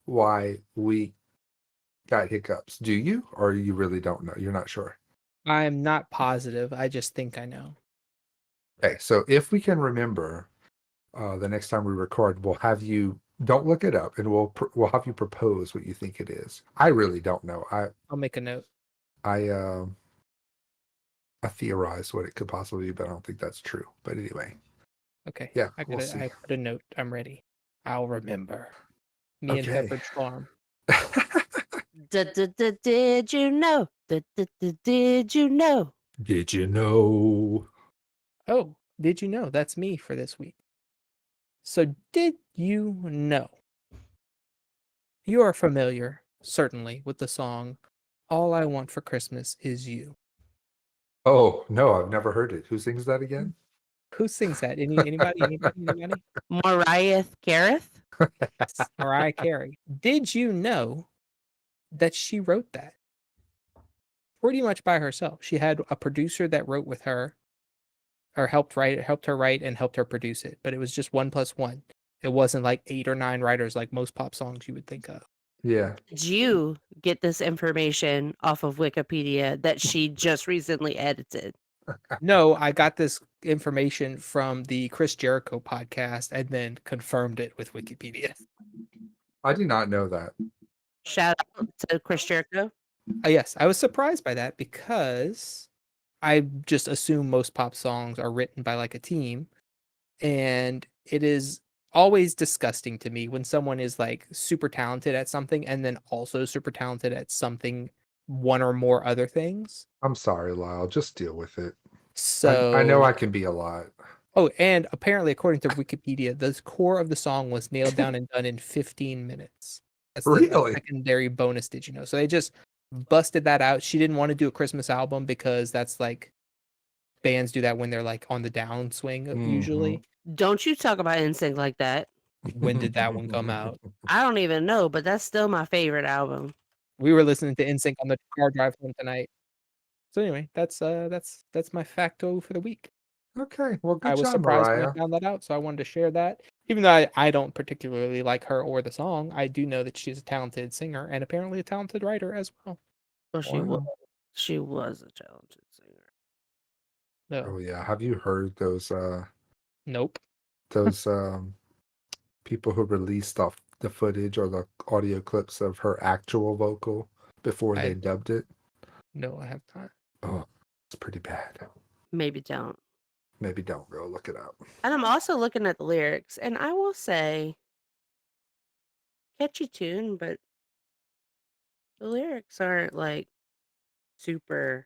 why we got hiccups. Do you? Or you really don't know? You're not sure? I'm not positive. I just think I know. Okay, so if we can remember, the next time we record, we'll have you, don't look it up, and we'll have you propose what you think it is. I really don't know. I'll make a note. I theorize what it could possibly be, but I don't think that's true. But anyway, Okay. yeah, I we'll see. I put a note. I'm ready. I'll remember. Me and Okay. Pepperidge Farm. Did you know? Did you know? Did you know? Oh, did you know? That's me for this week. So, did you know? You are familiar, certainly, with the song All I Want for Christmas Is You. Oh, no, I've never heard it. Who sings that again? Who sings that? Anybody? Mariah Carey? Mariah Carey. Did you know that she wrote that pretty much by herself? She had a producer that wrote with her or helped her write and helped her produce it, but it was just 1+1. It wasn't like 8 or 9 writers like most pop songs you would think of. Yeah. Did you get this information off of Wikipedia that she just recently edited? No, I got this information from the Chris Jericho podcast and then confirmed it with Wikipedia. I did not know that. Shout out to Chris Jericho. Yes, I was surprised by that because I just assume most pop songs are written by like a team, and it is always disgusting to me when someone is like super talented at something and then also super talented at something, one or more other things. I'm sorry, Lyle. Just deal with it. So I know I can be a lot. Oh, and apparently, according to Wikipedia, the core of the song was nailed down and done in 15 minutes. That's a Really? secondary bonus. Did you know? So they just busted that out. She didn't want to do a Christmas album because that's like bands do that when they're like on the downswing usually. Don't you talk about NSYNC like that. When did that one come out? I don't even know, but that's still my favorite album. We were listening to NSYNC on the car drive home tonight. So anyway, that's my facto for the week. Okay, well, I good was job, surprised when I Mariah. found that out, so I wanted to share that. Even though I don't particularly like her or the song, I do know that she's a talented singer and apparently a talented writer as well. Well, Wow. she was a talented singer. No, Oh yeah, have you heard those nope. people who released off the footage or the audio clips of her actual vocal before they I dubbed it? no, I have not. pretty bad. Maybe don't. Maybe don't go look it up. And I'm also looking at the lyrics, and I will say, catchy tune, but the lyrics aren't like super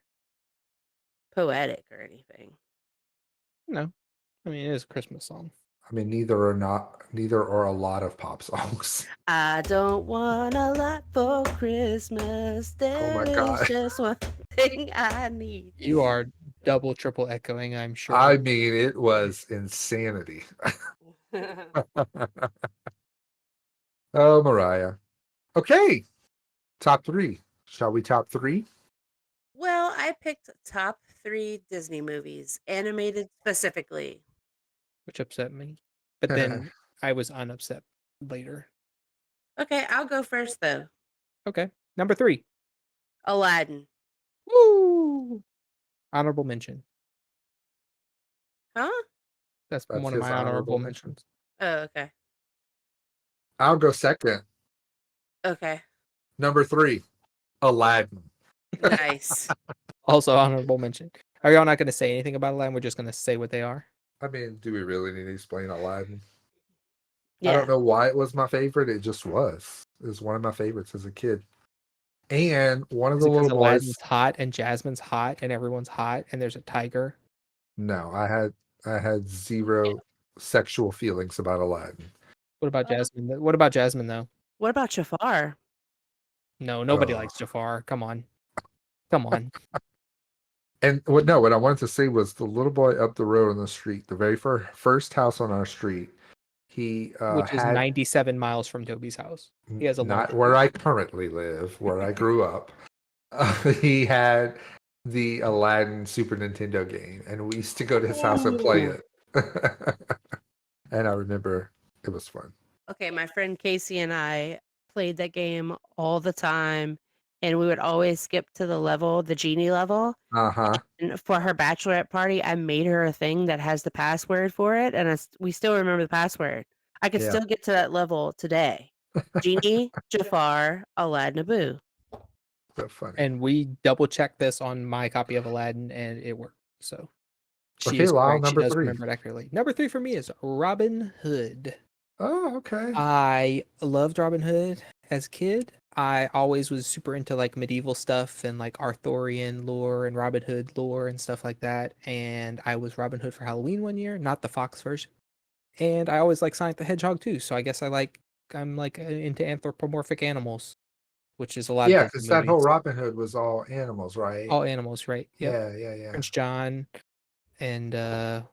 poetic or anything. No, I mean it is a Christmas song. I mean, neither are a lot of pop songs. I don't want a lot for Christmas. Oh There my is God. just one thing I need. You are double, triple echoing, I'm sure. I mean, it was insanity. Oh, Mariah. Okay. Top 3. Shall we top 3? Well, I picked top 3 Disney movies, animated specifically. Which upset me. But then I was unupset later. Okay, I'll go first though. Okay. Number 3. Aladdin. Woo! Honorable mention. Huh? That's That's one of his my honorable honorable mention. mentions. Oh, okay. I'll go second. Okay. Number 3, Aladdin. Nice. Also honorable mention. Are y'all not going to say anything about Aladdin? We're just going to say what they are. I mean, do we really need to explain Aladdin? I Yeah. don't know why it was my favorite. It just was. It was one of my favorites as a kid. And one of Is the it because little boys. Aladdin's hot and Jasmine's hot and everyone's hot and there's a tiger? No, I had zero sexual feelings about Aladdin. What about Jasmine? What about Jasmine though? What about Jafar? No, nobody Oh. likes Jafar. Come on. Come on. And what I wanted to say was the little boy up the road on the street, the very first house on our street, he Which is had 97 miles from Toby's house. He has a not long where I currently live, where I grew up. He had the Aladdin Super Nintendo game, and we used to go to his house and play Ooh. it. And I remember it was fun. Okay, my friend Casey and I played that game all the time, and we would always skip to the genie level. Uh-huh. And for her bachelorette party, I made her a thing that has the password for it, and we still remember the password. I could Yeah. still get to that level today. Genie, Jafar, Aladdin, Abu. So funny. And we double checked this on my copy of Aladdin and it worked. So she Okay, is Lyle, correct. She number does 3. remember it accurately. Number 3 for me is Robin Hood. Oh, okay. I loved Robin Hood as a kid. I always was super into like medieval stuff and like Arthurian lore and Robin Hood lore and stuff like that. And I was Robin Hood for Halloween one year, not the Fox version. And I always like Sonic the Hedgehog too. So I guess I'm like into anthropomorphic animals, which is a lot of Yeah, Disney because that whole movies. Robin Hood was all animals, right? All animals, right? Yep. Yeah. Prince John and That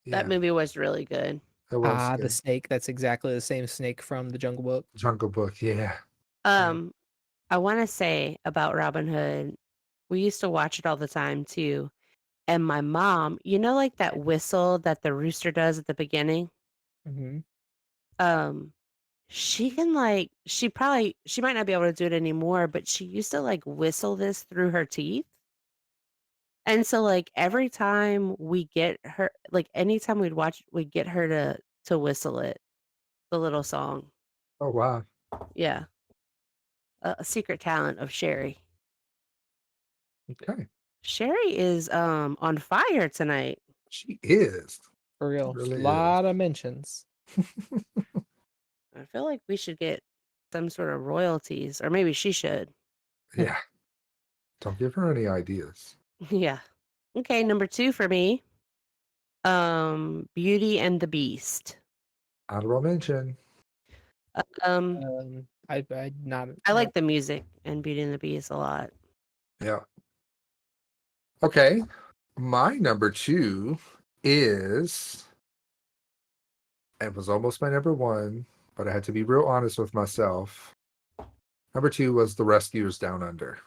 Yeah, movie was really good. it was the good. snake. That's exactly the same snake from the Jungle Book. Jungle Book, yeah. I want to say about Robin Hood, we used to watch it all the time too. And my mom, like that whistle that the rooster does at the beginning? Mm-hmm. Um, she can she might not be able to do it anymore, but she used to like whistle this through her teeth. And so like every time we get her, like anytime we'd get her to whistle it, the little song. Oh, wow. Yeah. A secret talent of Sherry. Okay. Sherry is on fire tonight. She is. For real. Really is. Lot of mentions. I feel like we should get some sort of royalties, or maybe she should. Yeah. Don't give her any ideas. Yeah. Okay, number 2 for me. Beauty and the Beast. Honorable mention. I not. I like the music and Beauty and the Beast a lot. Yeah. Okay. My number 2 is, it was almost my number 1, but I had to be real honest with myself. Number 2 was The Rescuers Down Under.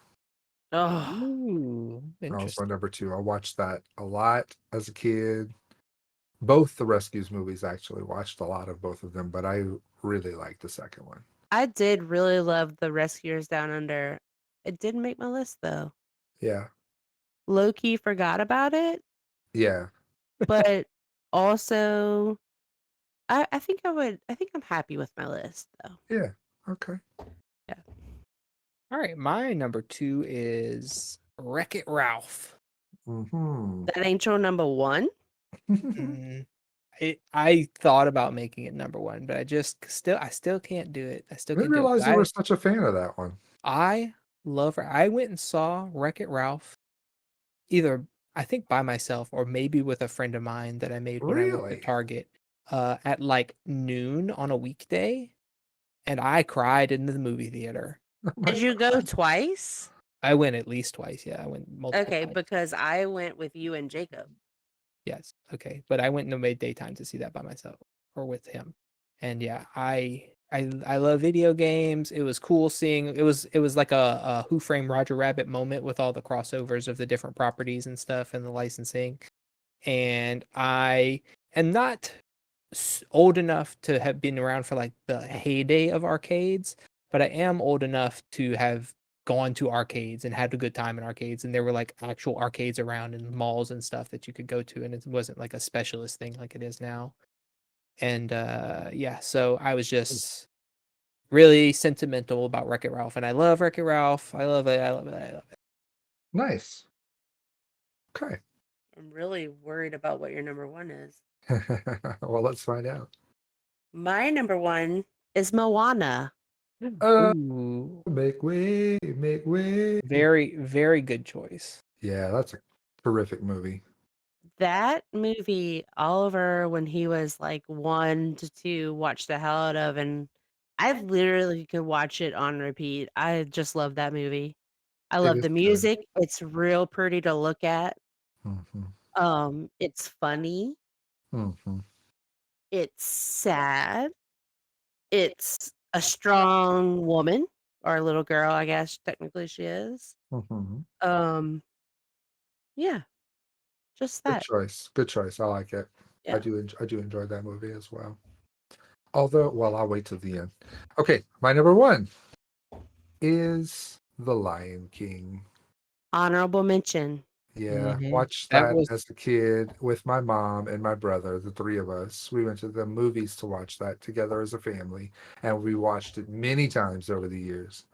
Oh, Ooh, That was my interesting. number 2. I watched that a lot as a kid. Both the Rescues movies, actually. Watched a lot of both of them, but I really liked the second one. I did really love the Rescuers Down Under. It didn't make my list though. Yeah. Low key forgot about it, Yeah. but also I think I'm happy with my list though. Yeah. Okay. Yeah. All right, my number 2 is Wreck-It Ralph. Mm-hmm. That ain't your number one? Mm, I thought about making it number one, but I still can't do it. I still I didn't can't do it. realize you were such a fan of that one. I love her. I went and saw Wreck-It Ralph either I think by myself or maybe with a friend of mine that I made when I worked at Really? Target at like noon on a weekday, and I cried in the movie theater. Oh my Did you go twice? I went at least twice. Yeah, I went multiple Okay, times. because I went with you and Jacob. Yes. Okay. But I went in the midday time to see that by myself or with him. And yeah, I love video games. It was cool seeing it was like a Who Framed Roger Rabbit moment with all the crossovers of the different properties and stuff and the licensing. And I am not old enough to have been around for like the heyday of arcades, but I am old enough to have gone to arcades and had a good time in arcades. And there were like actual arcades around in malls and stuff that you could go to, and it wasn't like a specialist thing like it is now. And yeah, so I was just really sentimental about Wreck-It Ralph, and I love Wreck-It Ralph. I love it. I love it. I love it. Nice. Okay. I'm really worried about what your number one is. Well, let's find out. My number one is Moana. Ooh, Make way, make way. very, very good choice. Yeah, that's a terrific movie. That movie, Oliver, when he was like 1 to 2, watched the hell out of, and I literally could watch it on repeat. I just love that movie. I It love is the good. music. It's real pretty to look at. Mm-hmm. It's funny. Mm-hmm. It's sad. It's a strong woman or a little girl, I guess technically she is. Mm-hmm. Um, yeah, just Good that. choice. Good choice. I like it. Yeah. I do enjoy that movie as well. Although, well, I'll wait till the end. Okay, my number one is The Lion King. Honorable mention. Yeah, Mhm. watched That that was as a kid with my mom and my brother, the three of us. We went to the movies to watch that together as a family, and we watched it many times over the years.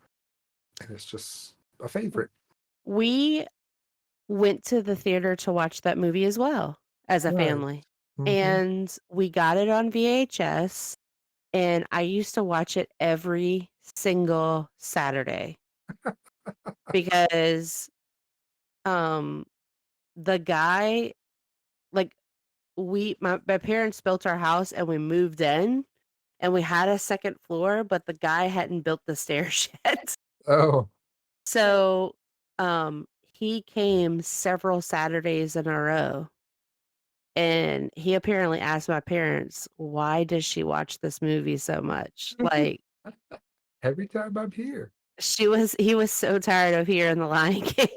And it's just a favorite. We went to the theater to watch that movie as well as a Right. family. Mm-hmm. And we got it on VHS, and I used to watch it every single Saturday because um the guy, like, my parents built our house and we moved in and we had a second floor, but the guy hadn't built the stairs yet. Oh, So he came several Saturdays in a row, and he apparently asked my parents, why does she watch this movie so much? Like, every time I'm here. he was so tired of hearing the Lion King.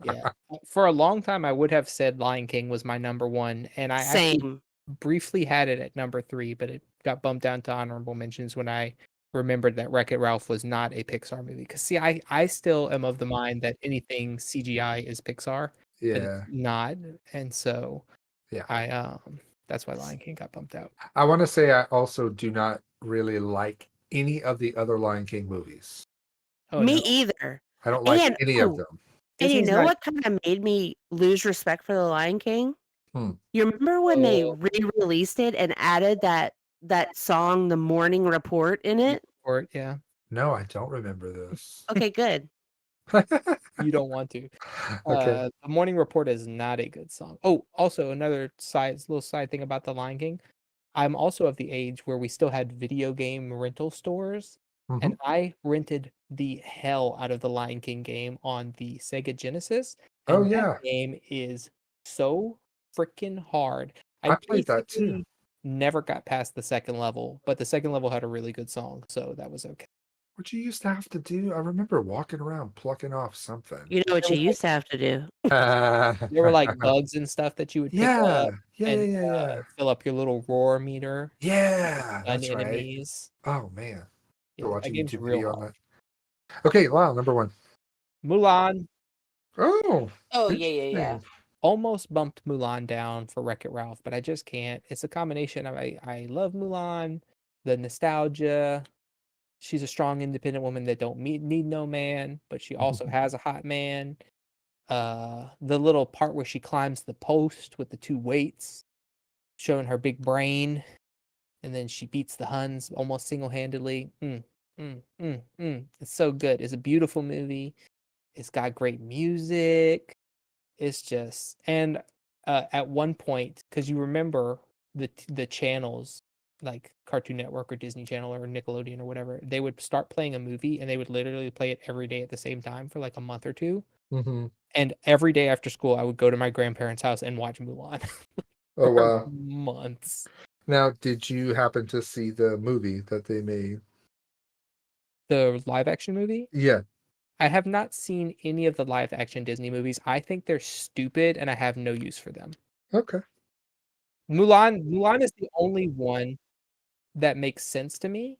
yeah. For a long time, I would have said Lion King was my number one, and I actually Same. briefly had it at number three, but it got bumped down to honorable mentions when I remembered that Wreck-It Ralph was not a Pixar movie. Because see, I still am of the mind that anything CGI is Pixar, but it's Yeah, not, and so yeah. I that's why Lion King got bumped out. I want to say I also do not really like any of the other Lion King movies. Oh Me no, either. I don't like And any of oh, them. and you Disney's know not. what kind of made me lose respect for the Lion King? Hmm. You remember when they Oh, re-released it and added that song, The Morning Report, in it? or yeah, No, I don't remember this. Okay, good. you don't want to. Okay. The Morning Report is not a good song. Oh, also another little side thing about the Lion King. I'm also of the age where we still had video game rental stores, Hmm. and I rented the hell out of the Lion King game on the Sega Genesis, Oh and that yeah, game is so freaking hard. I I played that too. basically never got past the second level, but the second level had a really good song, so that was okay. What you used to have to do, I remember walking around plucking off something. You know what There you was like used to have to do? there were like bugs and stuff that you would pick Yeah, up yeah, yeah, and yeah, yeah. fill up your little roar meter, Yeah, stun that's right. enemies. Oh man. To Yeah, watch a that game's YouTube real video on hard. that. Okay, wow, number one. Mulan Oh, Oh, yeah. interesting. almost bumped Mulan down for Wreck-It Ralph, but I just can't. It's a combination of I love Mulan, the nostalgia. She's a strong, independent woman that don't need no man, but she also has a hot man. the little part where she climbs the post with the 2 weights, showing her big brain, and then she beats the Huns almost single-handedly. It's so good. It's a beautiful movie. It's got great music. It's just, and at one point, because you remember the channels like Cartoon Network or Disney Channel or Nickelodeon or whatever, they would start playing a movie and they would literally play it every day at the same time for like a month or two. Mm-hmm. And every day after school, I would go to my grandparents' house and watch Mulan Oh, for wow. months. Now, did you happen to see the movie that they made? The live action movie? Yeah. I have not seen any of the live action Disney movies. I think they're stupid and I have no use for them. Okay. Mulan is the only one that makes sense to me.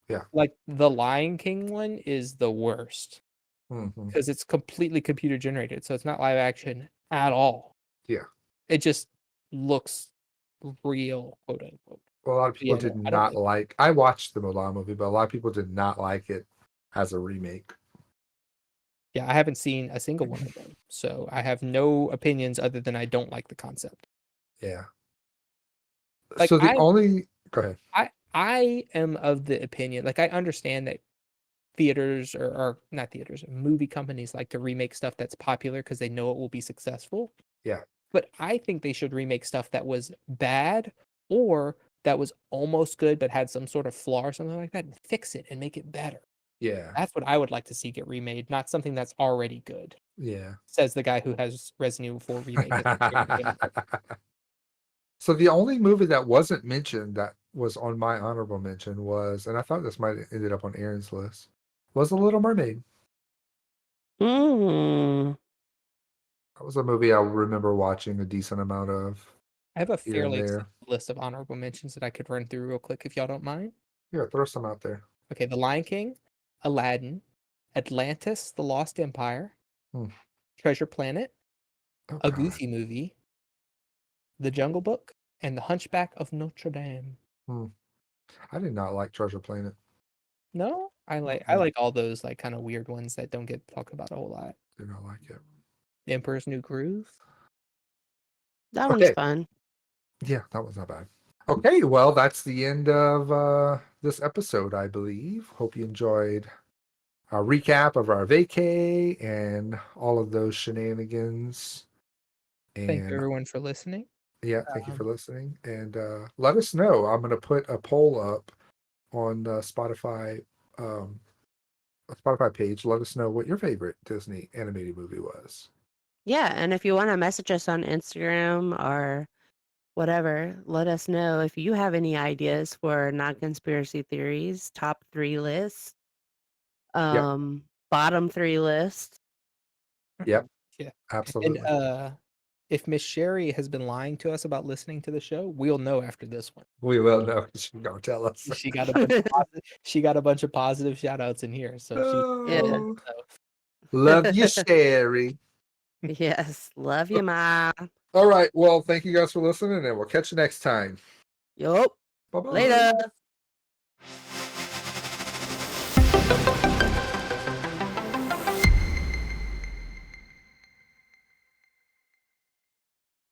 Yeah. Like the Lion King one is the worst Mm-hmm. because it's completely computer generated, so it's not live action at all. Yeah. It just looks real, quote unquote. Well, a lot of people Yeah, no, did I don't not like. like. I watched the Mulan movie, but a lot of people did not like it as a remake. Yeah, I haven't seen a single one of them, so I have no opinions other than I don't like the concept. Yeah. Like So the only go ahead. I am of the opinion, like I understand that theaters or not theaters, movie companies like to remake stuff that's popular because they know it will be successful. Yeah. But I think they should remake stuff that was bad or that was almost good but had some sort of flaw or something like that and fix it and make it better. Yeah. That's what I would like to see get remade, not something that's already good. Yeah. Says the guy who has Resident Evil 4 remake. As his favorite game. So the only movie that wasn't mentioned that was on my honorable mention was, and I thought this might have ended up on Aaron's list, was The Little Mermaid. Mm. That was a movie I remember watching a decent amount of I have a here and fairly there. extensive list of honorable mentions that I could run through real quick if y'all don't mind. Yeah, throw some out there. Okay, The Lion King, Aladdin, Atlantis, The Lost Empire, Hmm. Treasure Planet, Oh, A God. Goofy Movie, The Jungle Book, and The Hunchback of Notre Dame. I did not like Treasure Planet. No, I Mm-mm. like all those like kind of weird ones that don't get talked about a whole lot. Did not like it. Emperor's New Groove. That one's Okay. fun. Yeah, that was not bad. Okay, well, that's the end of this episode, I believe. Hope you enjoyed our recap of our vacay and all of those shenanigans. Thank you And everyone for listening. yeah, thank you for listening. And let us know. I'm going to put a poll up on the Spotify page. Let us know what your favorite Disney animated movie was. Yeah, and if you want to message us on Instagram or whatever, let us know if you have any ideas for non-conspiracy theories, top 3 lists, Yep. bottom 3 lists. Yep. Yeah. Absolutely. And if Miss Sherry has been lying to us about listening to the show, we'll know after this one. We will know. She's going to tell us. She got a bunch of she got a bunch of positive shout outs in here. So she Yeah. Oh, love you, Sherry. Yes, love you, Ma. All right. Well, thank you guys for listening, and we'll catch you next time. Yup. Bye-bye. Later.